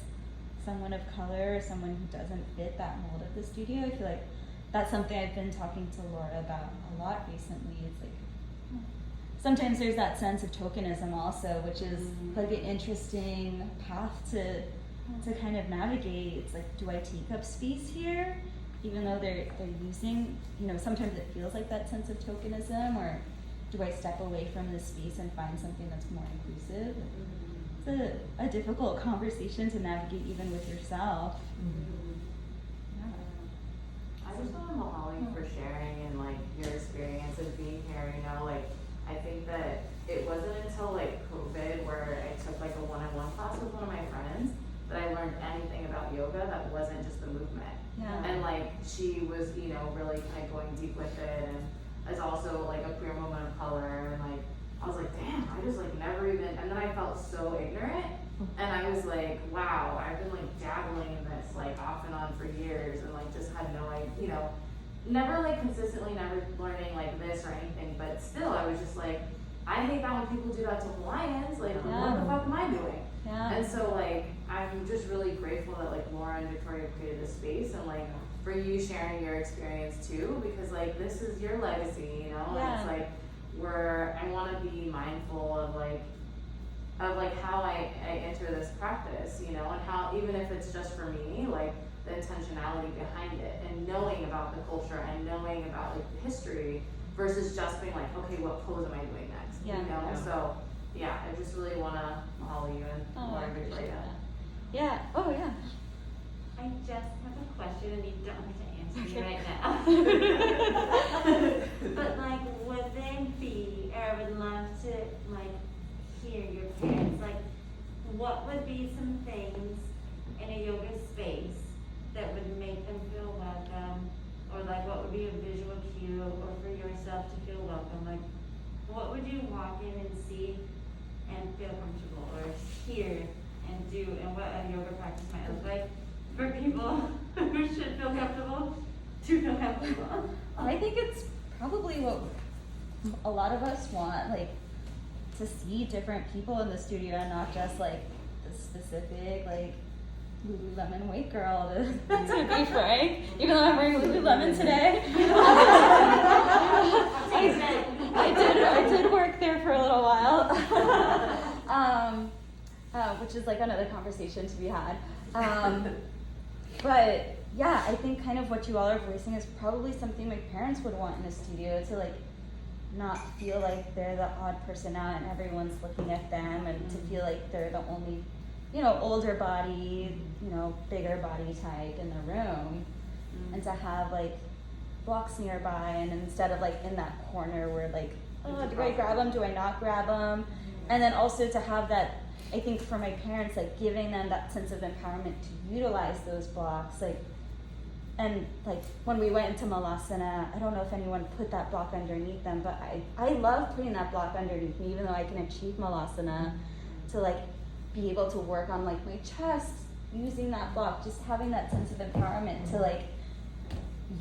someone of color or someone who doesn't fit that mold of the studio. I feel like that's something I've been talking to Laura about a lot recently. It's like sometimes there's that sense of tokenism also, which is like an interesting path to kind of navigate. It's like, do I take up space here? Even though they're using, you know, sometimes it feels like that sense of tokenism, or do I step away from this space and find something that's more inclusive? It's a difficult conversation to navigate even with yourself. I just want to Holly for sharing and like your experience of being here. You know, like I think that it wasn't until like COVID where I took like a one-on-one class with one of my friends that I learned anything about yoga that wasn't just the movement. Yeah. And like she was, you know, really kind of going deep with it, and as also like a queer woman of color, and like I was like, damn, I just like never even, and then I felt so ignorant, and I was like, wow, I've been like dabbling in this like off and on for years, and like just had no idea, you know, never like consistently, never learning like this or anything, but still I was just like, I hate that when people do that to Hawaiians, like what the fuck am I doing? Yeah. And so like I'm just really grateful that like Laura and Victoria created this space, and like for you sharing your experience too, because like this is your legacy, you know. And it's like I want to be mindful of how I enter this practice, you know, and how even if it's just for me, like the intentionality behind it, and knowing about the culture and knowing about like the history versus just being like, okay, what pose am I doing next? Yeah. You know. Yeah. So yeah, I just really want to follow you and Oh, I Laura and appreciate Victoria. that. Yeah. Oh, yeah. I just have a question, and you don't have to answer me right now. But like, would there be, or I would love to like hear your parents, like, what would be some things in a yoga space that would make them feel welcome, or like what would be a visual cue, or for yourself to feel welcome? Like, what would you walk in and see and feel comfortable, or hear and do, and what a yoga practice might look like for people who should feel comfortable to feel comfortable? I think it's probably what a lot of us want, like to see different people in the studio and not just like the specific like Lululemon white girl to be frank. Even though I'm wearing Lululemon today. I did work there for a little while. Which is like another conversation to be had. But yeah, I think kind of what you all are voicing is probably something my parents would want in a studio, to like not feel like they're the odd person out and everyone's looking at them, and to feel like they're the only, you know, older body, you know, bigger body type in the room, and to have like blocks nearby, and instead of like in that corner where like, oh, do I grab them, do I not grab them? And then also to have that, I think for my parents, like giving them that sense of empowerment to utilize those blocks, like, and like when we went into Malasana, I don't know if anyone put that block underneath them, but I love putting that block underneath me, even though I can achieve Malasana, to like be able to work on like my chest using that block, just having that sense of empowerment to like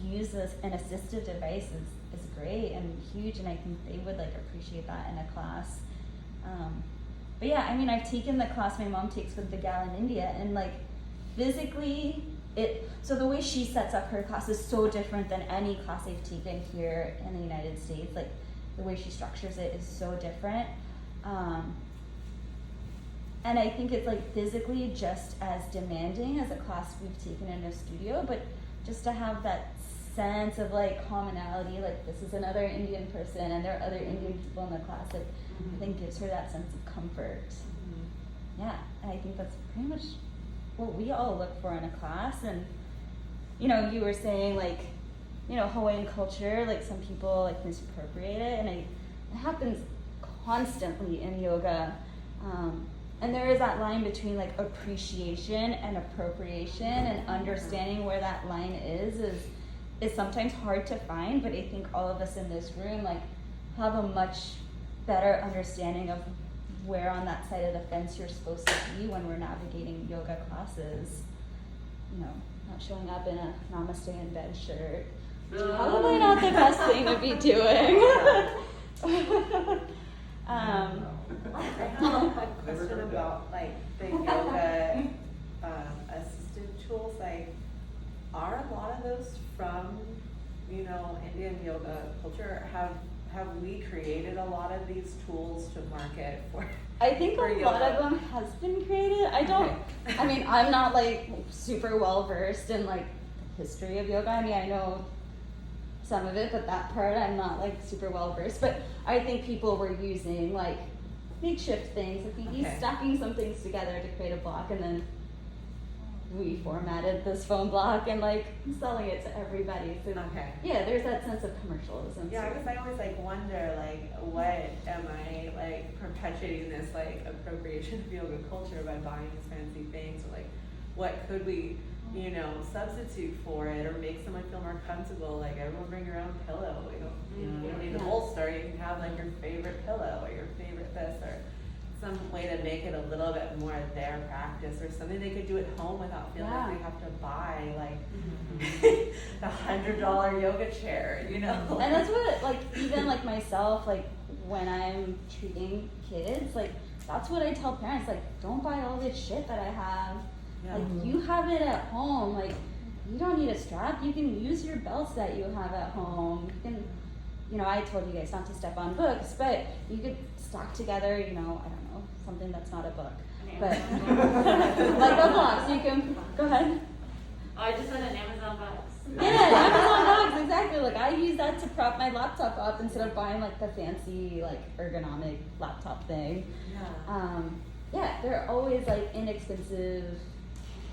use this an assistive device is great and huge, and I think they would like appreciate that in a class. But yeah, I mean, I've taken the class my mom takes with the gal in India, and like physically so the way she sets up her class is so different than any class I've taken here in the United States. Like the way she structures it is so different. And I think it's like physically just as demanding as a class we've taken in a studio, but just to have that sense of like commonality, like this is another Indian person and there are other Indian people in the class, like I think gives her that sense of comfort. Yeah, and I think that's pretty much what we all look for in a class. And you know, you were saying like, you know, Hawaiian culture, like some people like misappropriate it, and it happens constantly in yoga. And there is that line between like appreciation and appropriation, and understanding where that line is sometimes hard to find, but I think all of us in this room like have a much better understanding of where on that side of the fence you're supposed to be when we're navigating yoga classes. You know, not showing up in a namaste in bed shirt. Probably not the best thing to be doing. I have a question about like the yoga assisted tools. Like, are a lot of those from, you know, Indian yoga culture? Have we created a lot of these tools to market for? I think for a yoga? lot of them has been created. I don't. I mean, I'm not like super well versed in like the history of yoga. I mean, I know some of it, but that part I'm not like super well versed. But I think people were using like makeshift things, like maybe stacking some things together to create a block, and then we formatted this foam block and like selling it to everybody. So yeah, there's that sense of commercialism. Yeah, because I always like wonder like, what am I like perpetuating this like appropriation of yoga culture by buying these fancy things, or like what could we, you know, substitute for it or make someone feel more comfortable? Like, everyone bring your own pillow. You don't need a bolster. You can have like your favorite pillow or your favorite this, or some way to make it a little bit more their practice, or something they could do at home without feeling like they have to buy like the $100 yoga chair, you know? And that's what, like, even like myself, like when I'm treating kids, like that's what I tell parents, like, don't buy all this shit that I have. Like, you have it at home. Like, you don't need a strap. You can use your belts that you have at home. You can, you know, I told you guys not to step on books, but you could stock together, you know, I don't know, something that's not a book. But like a box, you can, go ahead. Oh, I just said an Amazon box. Yeah, Amazon box, exactly. Like, I use that to prop my laptop up instead of buying like the fancy, like ergonomic laptop thing. Yeah, they're always like inexpensive,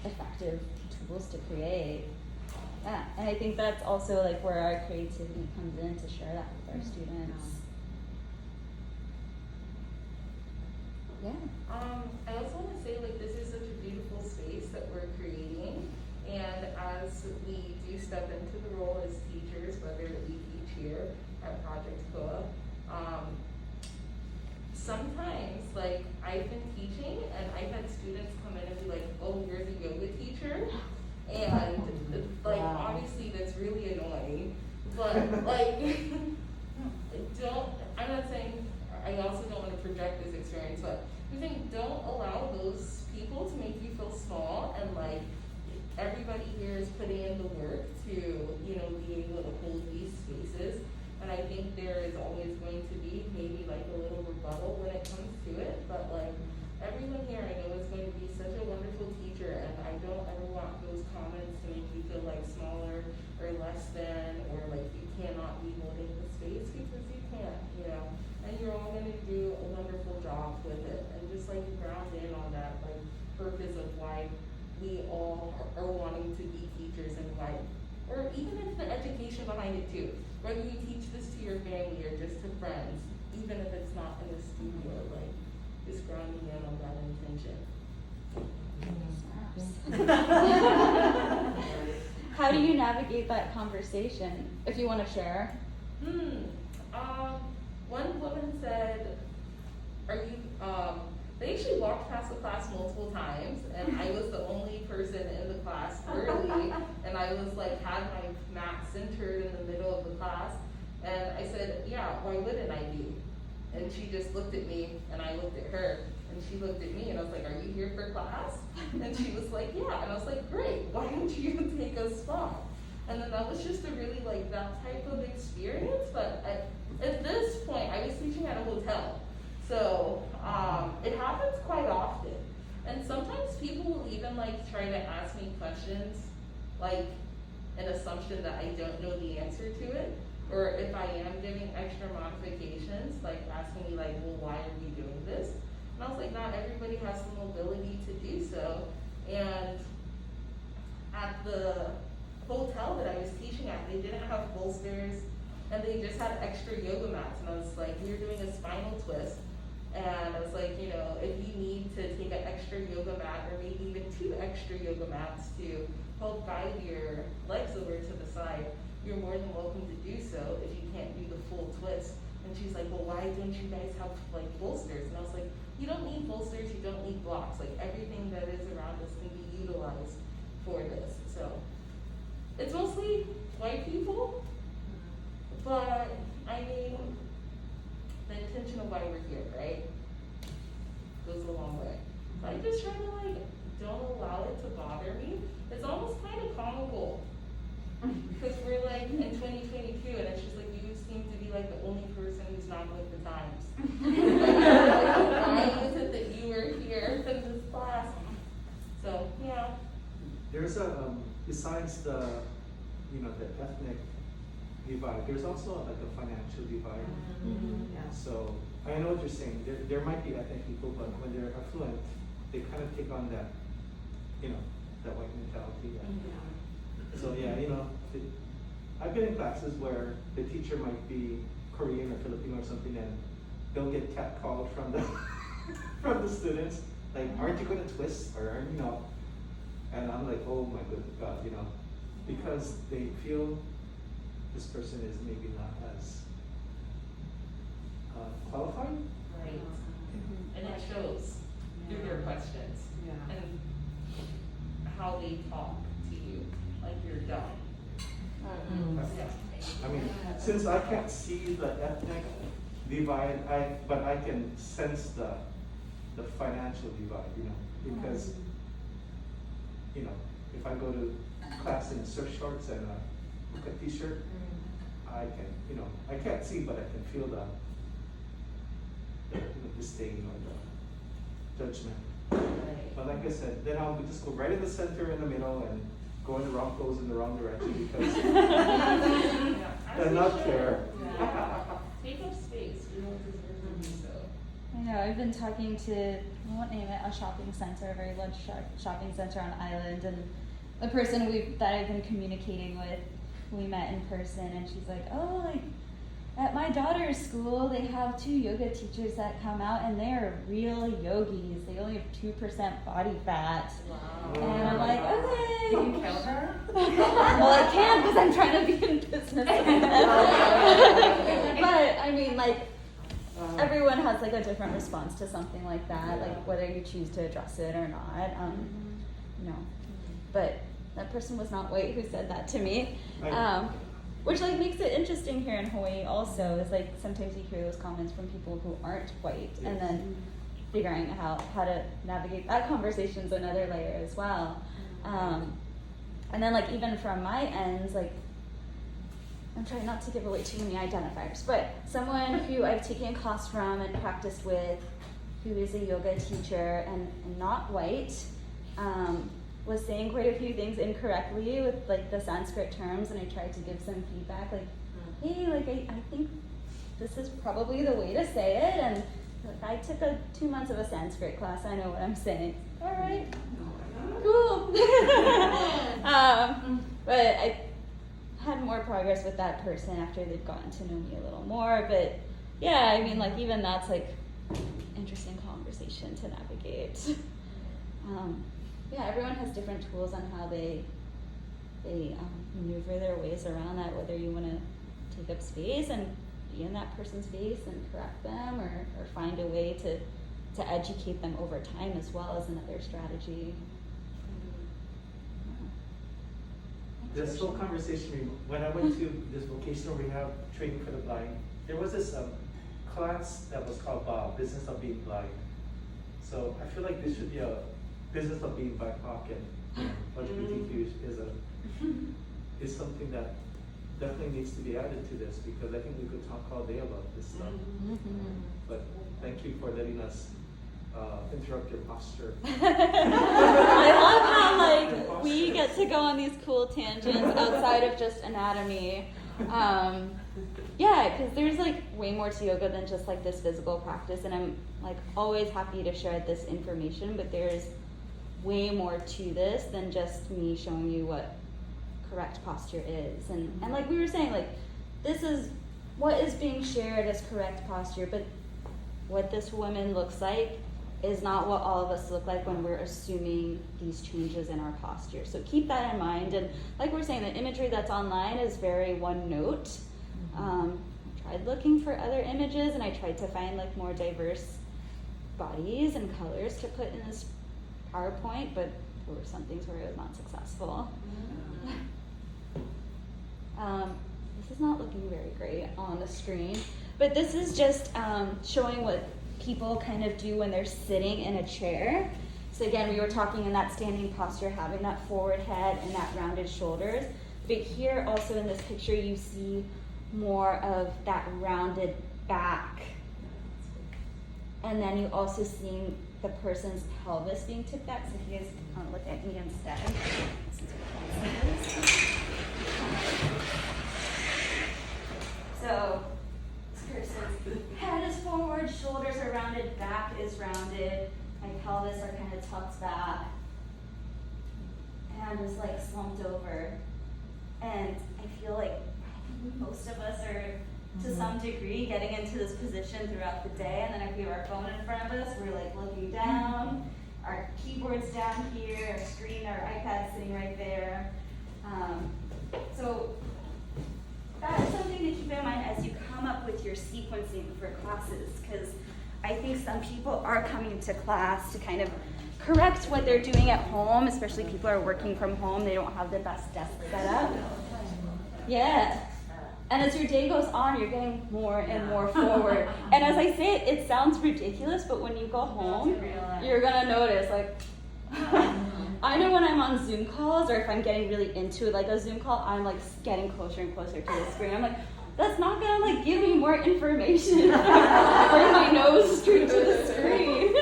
effective tools to create. Yeah, and I think that's also like where our creativity comes in, to share that with our students. Yeah. I also want to say, like, this is such a beautiful space that we're creating, and as we do step into the role as teachers, whether we teach here at Project Koa, sometimes, like, I've been teaching and I've had students come in and be like, oh, you're the yoga teacher, and like, obviously that's really annoying, but like, I'm not saying, I also don't want to project this experience, but I'm saying don't allow those people to make you feel small, and like, everybody here is putting in the work to, you know, be able to hold these spaces, and I think there is always going to be maybe like a little rebuttal when it comes to it, but like, everyone here I know is going to be such a wonderful teacher, and I don't ever want those comments to make you feel like smaller or less than, or like you cannot be holding the space, because you can't, you know, and you're all going to do a wonderful job with it, and just like ground in on that like purpose of why we all are wanting to be teachers, and why, or even if the education behind it too, whether you teach this to your family or just to friends, even if it's not in a studio, like, just grounding in on that intention. How do you navigate that conversation, if you want to share? One woman said, are you, they actually walked past the class multiple times, and I was the only person in the class early, and I was like, had my mat centered in the middle of the class, and I said, yeah, why wouldn't I be? And she just looked at me, and I looked at her, and she looked at me, and I was like, are you here for class? And she was like, yeah, and I was like, great, why don't you take a spot? And then that was just a really like that type of experience, but at this point, I was teaching at a hotel. So it happens quite often. And sometimes people will even like try to ask me questions like an assumption that I don't know the answer to it. Or if I am giving extra modifications, like asking me like, well, why are we doing this? And I was like, not everybody has the mobility to do so. And at the hotel that I was teaching at, they didn't have bolsters and they just had extra yoga mats. And I was like, we were doing a spinal twist. And I was like, you know, if you need to take an extra yoga mat or maybe even 2 extra yoga mats to help guide your legs over to the side, you're more than welcome to do so if you can't do the full twist. And she's like, well, why don't you guys have like bolsters? And I was like, you don't need bolsters, you don't need blocks. Like everything that is around us can be utilized for this. So it's mostly white people, but I mean, the intention of why we're here, right? Goes a long way. So I just try to like, don't allow it to bother me. It's almost kind of comical. Because we're like in 2022 and it's just like you seem to be like the only person who's not with the times. Like, why is it that you were here in this class? So, yeah. There's a, besides the, you know, the ethnic divide, there's also like a financial divide. Yeah. So I know what you're saying. There might be ethnic people, but when they're affluent, they kind of take on that, you know, that white mentality. So yeah, you know, I've been in classes where the teacher might be Korean or Filipino or something, and they'll get catcalled from the from the students, like, aren't you gonna twist, or aren't you know? And I'm like, oh my good God, you know, because they feel this person is maybe not as qualified. Right. And it shows through their questions Yeah. and how they talk to you, like you're dumb. Yeah. I mean, since I can't see the ethnic divide, but I can sense the financial divide, you know, because, you know, if I go to class in surf shorts and a hookah t-shirt, I can, you know, I can't see, but I can feel the disdain or the judgment. But like I said, then I'll just go right in the center in the middle and go in the wrong pose in the wrong direction because they're not fair. Take up space, you don't deserve to do so. I know, I've been talking to, I won't name it, a shopping center, a very large shopping center on Island, and the person that I've been communicating with, we met in person, and she's like, oh, like, at my daughter's school, they have 2 yoga teachers that come out, and they are real yogis. They only have 2% body fat. Wow. And I'm like, okay. Can you kill her? Well, I can't because I'm trying to be in business. But I mean, like, everyone has like a different response to something like that, like whether you choose to address it or not. You know, but that person was not white who said that to me. Which like makes it interesting here in Hawaii also, is like sometimes you hear those comments from people who aren't white, and then figuring out how to navigate that conversation is another layer as well. And then like even from my ends, like I'm trying not to give away too many identifiers, but someone who I've taken a class from and practiced with, who is a yoga teacher and not white, was saying quite a few things incorrectly with like the Sanskrit terms, and I tried to give some feedback, like, hey, like I think this is probably the way to say it, and like, I took 2 months of a Sanskrit class, I know what I'm saying. All right, cool. But I had more progress with that person after they'd gotten to know me a little more, but yeah, I mean, like even that's like interesting conversation to navigate. Yeah, everyone has different tools on how they maneuver their ways around that, whether you want to take up space and be in that person's face and correct them, or find a way to educate them over time as well as another strategy. This whole conversation, when I went to this vocational rehab training for the blind, there was this class that was called Business of Being Blind. So I feel like this should be a business of being BIPOC, and LGBTQ is something that definitely needs to be added to this, because I think we could talk all day about this stuff. But thank you for letting us interrupt your posture. I love how like we get to go on these cool tangents outside of just anatomy. Yeah, because there's like way more to yoga than just like this physical practice, and I'm like always happy to share this information, but there's way more to this than just me showing you what correct posture is. And like we were saying, like this is what is being shared as correct posture, but what this woman looks like is not what all of us look like when we're assuming these changes in our posture. So keep that in mind. And like we're saying, the imagery that's online is very one note. I tried looking for other images, and I tried to find like more diverse bodies and colors to put in this PowerPoint, but there were some things where it was not successful. This is not looking very great on the screen, but this is just showing what people kind of do when they're sitting in a chair. So again, we were talking in that standing posture, having that forward head and that rounded shoulders. But here also in this picture, you see more of that rounded back. And then you also see the person's pelvis being tipped back. So if you guys want to look at me instead. So this person's head is forward, shoulders are rounded, back is rounded, my pelvis are kind of tucked back, and is like slumped over. And I feel like most of us are to some degree getting into this position throughout the day, and then if we have our phone in front of us, we're like looking down, our keyboard's down here, our screen, our iPad's sitting right there. So that is something to keep in mind as you come up with your sequencing for classes, because I think some people are coming to class to kind of correct what they're doing at home, especially people are working from home, they don't have the best desk set up. Yeah. And as your day goes on, you're getting more and more forward. And as I say it, it sounds ridiculous, but when you go home, you're gonna notice, like, I know when I'm on Zoom calls, or if I'm getting really into like a Zoom call, I'm like getting closer and closer to the screen. I'm like, that's not gonna like give me more information. Bring my nose straight to the screen.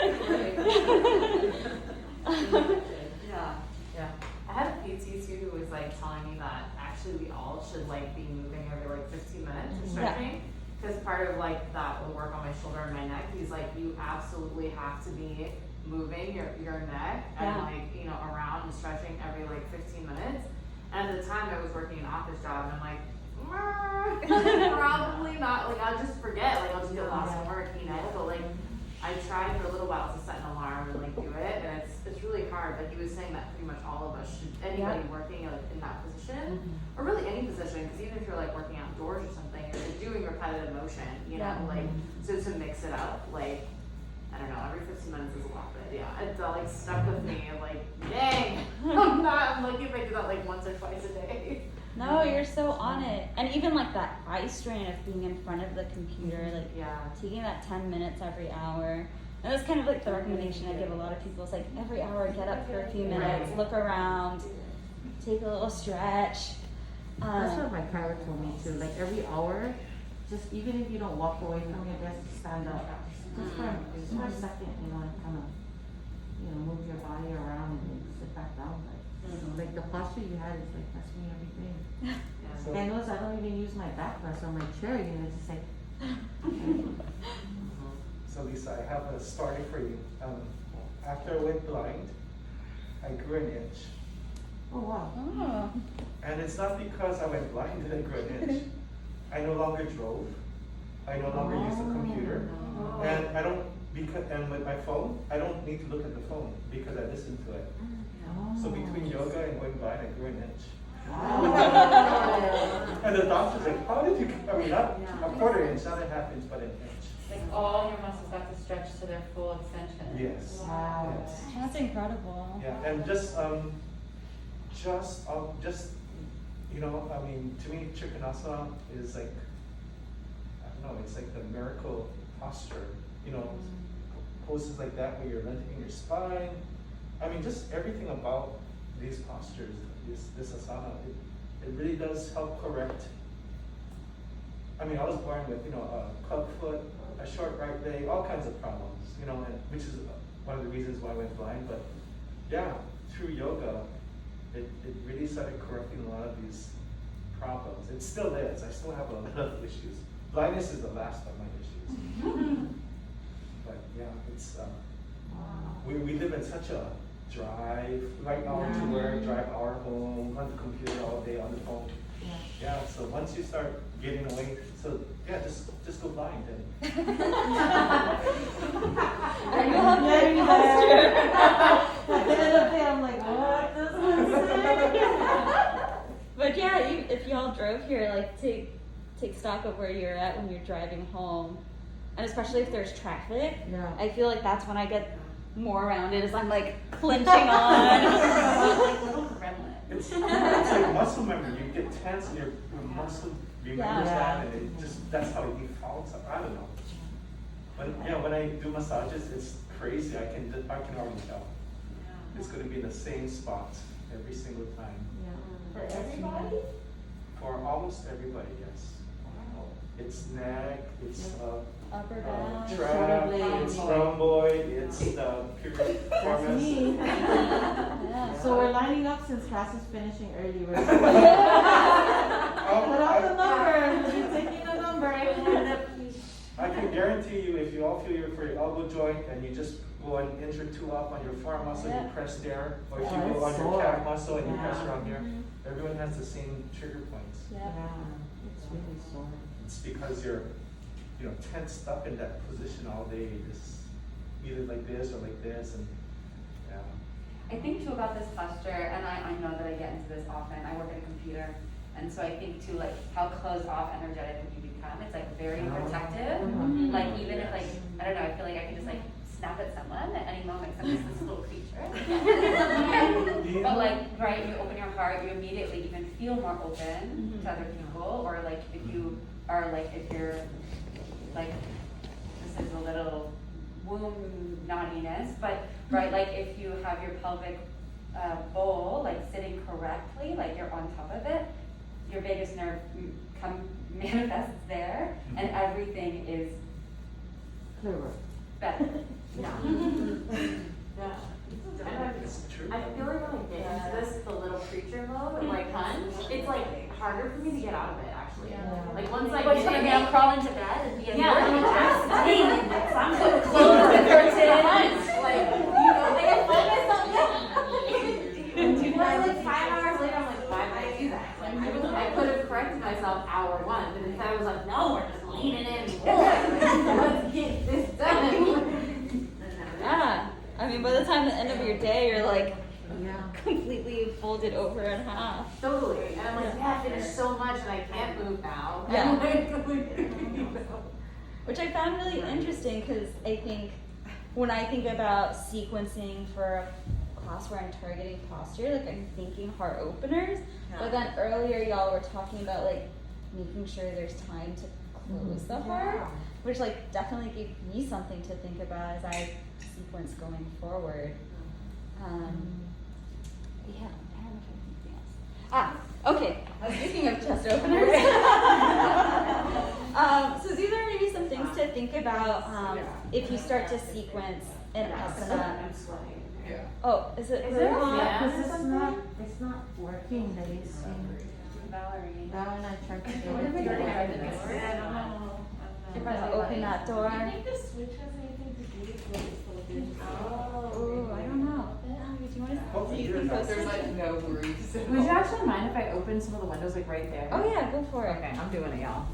Yeah. I had a PT too who was like telling me that actually we all should like be moving every like 15 minutes or stretching. Because part of like that will work on my shoulder and my neck. He's like, you absolutely have to be moving your neck and like, you know, around and stretching every like 15 minutes. And at the time I was working an office job, and I'm like, probably not, like I'll just forget, like I'll just get lost in work, you know, but like I tried for a little while to set an alarm and like do it, and it's really hard. Like he was saying that pretty much all of us should, anybody working like in that position, or really any position, because even if you're like working outdoors or something, you're doing repetitive motion, you know, like, so to mix it up, like, I don't know, every 15 minutes is a lot, but yeah, it's like stuck with me, and like, dang, I'm lucky if I do that like once or twice a day. No, you're so on it. And even like that eye strain of being in front of the computer, like taking that 10 minutes every hour. And that's kind of like the recommendation I give a lot of people. It's like every hour, get up for a few minutes, look around, take a little stretch. That's what my chiropractor told me too. Like every hour, just even if you don't walk away from your desk, stand up. Just for a second, you know, and kind of, you know, move your body around and sit back down. Like the posture you had is like, that's me everything. So, I notice I don't even use my backrest on my chair, you know, it's just like. so Lisa, I have a story for you. After I went blind, I grew an inch. Oh wow. Oh. And it's not because I went blind that I grew an inch. I no longer drove. I no longer use the computer. And I don't, and with my phone, I don't need to look at the phone because I listen to it. So between yoga and going blind, I grew an inch. And the doctor's like, how did you, I mean, not a quarter inch, not a half inch, but an inch. Like all your muscles got to stretch to their full extension. Yes. Wow. Yes. That's incredible. Yeah, and just, you know, I mean, to me, Trikonasana is like, I don't know, it's like the miracle posture. You know, poses like that where you're lengthening your spine. I mean, just everything about these postures, this asana, it really does help correct. I mean, I was born with, you know, a club foot, a short right leg, all kinds of problems, you know, and which is one of the reasons why I went blind. But yeah, through yoga, it really started correcting a lot of these problems. It still is. I still have a lot of issues. Blindness is the last of my issues. But yeah, it's we live in such a drive, right hour to work, drive hour home, on the computer all day, on the phone. Yeah, so once you start getting away, so yeah, just go blind and I know how good posture. At the end of the day, I'm like, what does this say? But yeah, if y'all drove here, like take stock of where you're at when you're driving home, and especially if there's traffic. Yeah. I feel like that's when I get more around it, as I'm like clenching on. Like little gremlin. it's like muscle memory. You get tense and your muscle remembers Yeah. that, and it just that's how it defaults. I don't know. But yeah, when I do massages, it's crazy. I can already tell. It's going to be in the same spot every single time. For everybody? For almost everybody, yes. It's neck, it's Up or down. trap, blade. it's rhomboid, it's the pure That's me. Yeah. So we're lining up since class is finishing early. We're put Oh, out the number. We're taking the number. I can guarantee you, if you all feel for your elbow joint and you just go and intertulop on your forearm muscle, Yeah. you press there, or if you Oh, go on it's your sore. calf muscle and you press Yeah. around here, everyone has the same trigger points. Yeah. It's really sore. It's because you're, tensed up in that position all day, just either like this or like this, and yeah. I think too about this posture, and I know that I get into this often. I work at a computer, and so I think too, like how closed off energetic you become. It's like very protective. Mhm. Like even if like I don't know, I feel like I can just like snap at someone at any moment. Cause I'm just this little creature. But like right, you open your heart, you immediately even feel more open to other people, or like if you are like if you're like this is a little womb naughtiness, but right, like if you have your pelvic bowl like sitting correctly, like you're on top of it, your vagus nerve manifests there, and everything is Clearer. better. It's true. I feel like when I get into this, the little creature mode, and like hunch, it's like harder for me to get out of it actually. Like once I But you're get in gonna it, crawl into bed and be a yeah, I'm bird. just Dang, I'm so so close close to to curtain. like like I find myself like 5 hours later, I'm like, why did I do that? Like I could have corrected myself hour one, but instead I was like, no, we're just leaning in. Let's get this done. Yeah. I mean, by the time the end of your day, you're like Yeah. completely folded over in half. Totally. And I'm like, yeah, I finished so much and I can't move now. Yeah. And like, Which I found really interesting because I think when I think about sequencing for a class where I'm targeting posture, like I'm thinking heart openers. But then earlier y'all were talking about like making sure there's time to close the heart, which like definitely gave me something to think about as I sequence going forward. Yeah, I don't know if I have anything else. Okay. Speaking of chest openers, so these are maybe some things to think about if you start to sequence an asana. Oh, is it? Is there Yeah. because it's not working, the AC. Valerie. That one I tried to do What if we it. don't have it? I don't know. Open that door. Do you think the switch has anything to do with what it's supposed to do? Oh, I don't know. Do you want Oh, to? you're not- There's like no worries. would you actually mind if I open some of the windows like right there? Oh yeah, go for it. Okay, I'm doing it, y'all.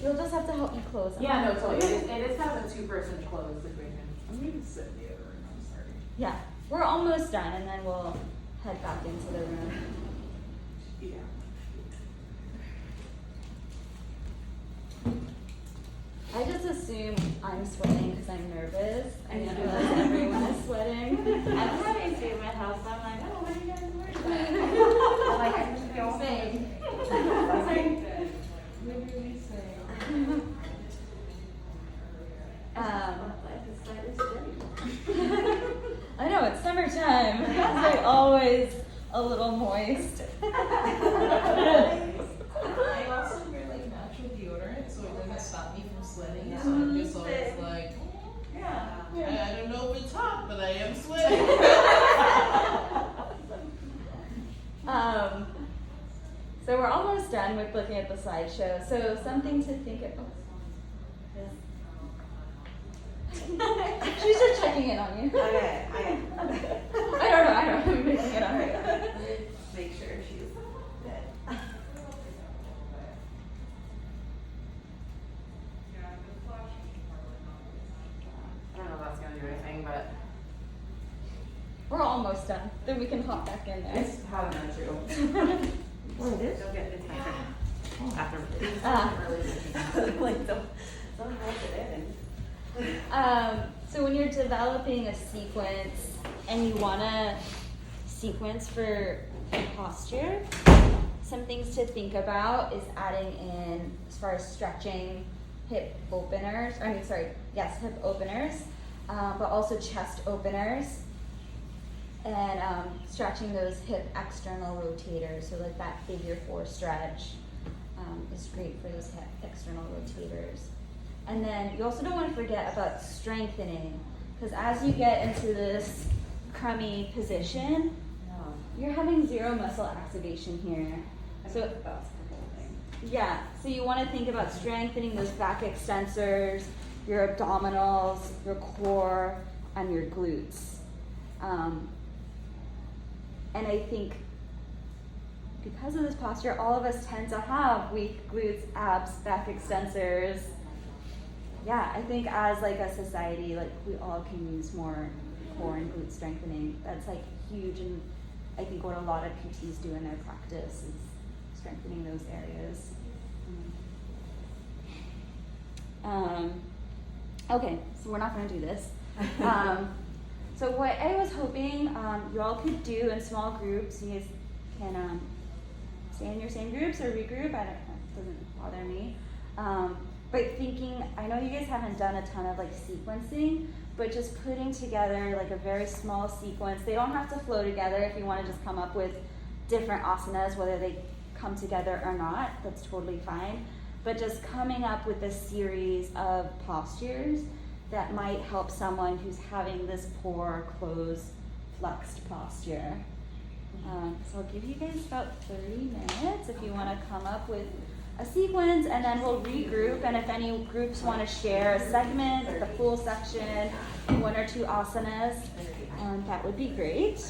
You'll just have to help me close. Yeah, no, totally. It is kind of a two-person closed situation. I'm gonna sit in the other room, I'm sorry. Yeah, we're almost done, and then we'll head back into the room. Yeah. I just assume I'm sweating because I'm nervous. I didn't realize everyone is sweating. I'm having to at my house. I'm like, oh, what are you guys worried about? Like I just feel Maybe we say. Life is slightly spinning. I know it's summertime. It's like always a little moist. I also wear like natural deodorant, so it doesn't stop me from sweating. So I'm just So we're almost done with looking at the slideshow. So something to think of. Oh. She's just checking in on you. Okay. I don't know. I'm making it on her. Make sure she's good. I don't know if that's gonna do anything, but We're almost done. Then we can hop back in there. It's how not to. Oh, it is? Don't get it's my turn. after Like don't hold it in. So when you're developing a sequence and you want to sequence for posture, some things to think about is adding in, as far as stretching, hip openers, hip openers, but also chest openers, and stretching those hip external rotators, so like that figure 4 stretch is great for those hip external rotators. And then you also don't want to forget about strengthening, because as you get into this crummy position, you're having zero muscle activation here. So That's the whole thing. yeah, so you want to think about strengthening those back extensors, your abdominals, your core, and your glutes. And I think because of this posture, all of us tend to have weak glutes, abs, back extensors. Yeah, I think as like a society, like we all can use more core and glute strengthening. That's like huge, and I think what a lot of PTs do in their practice is strengthening those areas. Okay, so we're not going to do this. So what I was hoping you all could do in small groups, you guys can stay in your same groups or regroup, it doesn't bother me. But thinking, I know you guys haven't done a ton of like sequencing, but just putting together like a very small sequence. They don't have to flow together. If you want to just come up with different asanas, whether they come together or not, that's totally fine. But just coming up with a series of postures that might help someone who's having this poor, closed, flexed posture. So I'll give you guys about 30 minutes if you want to come up with a sequence, and then we'll regroup, and if any groups want to share a segment, the full section, 1 or 2 asanas, that would be great.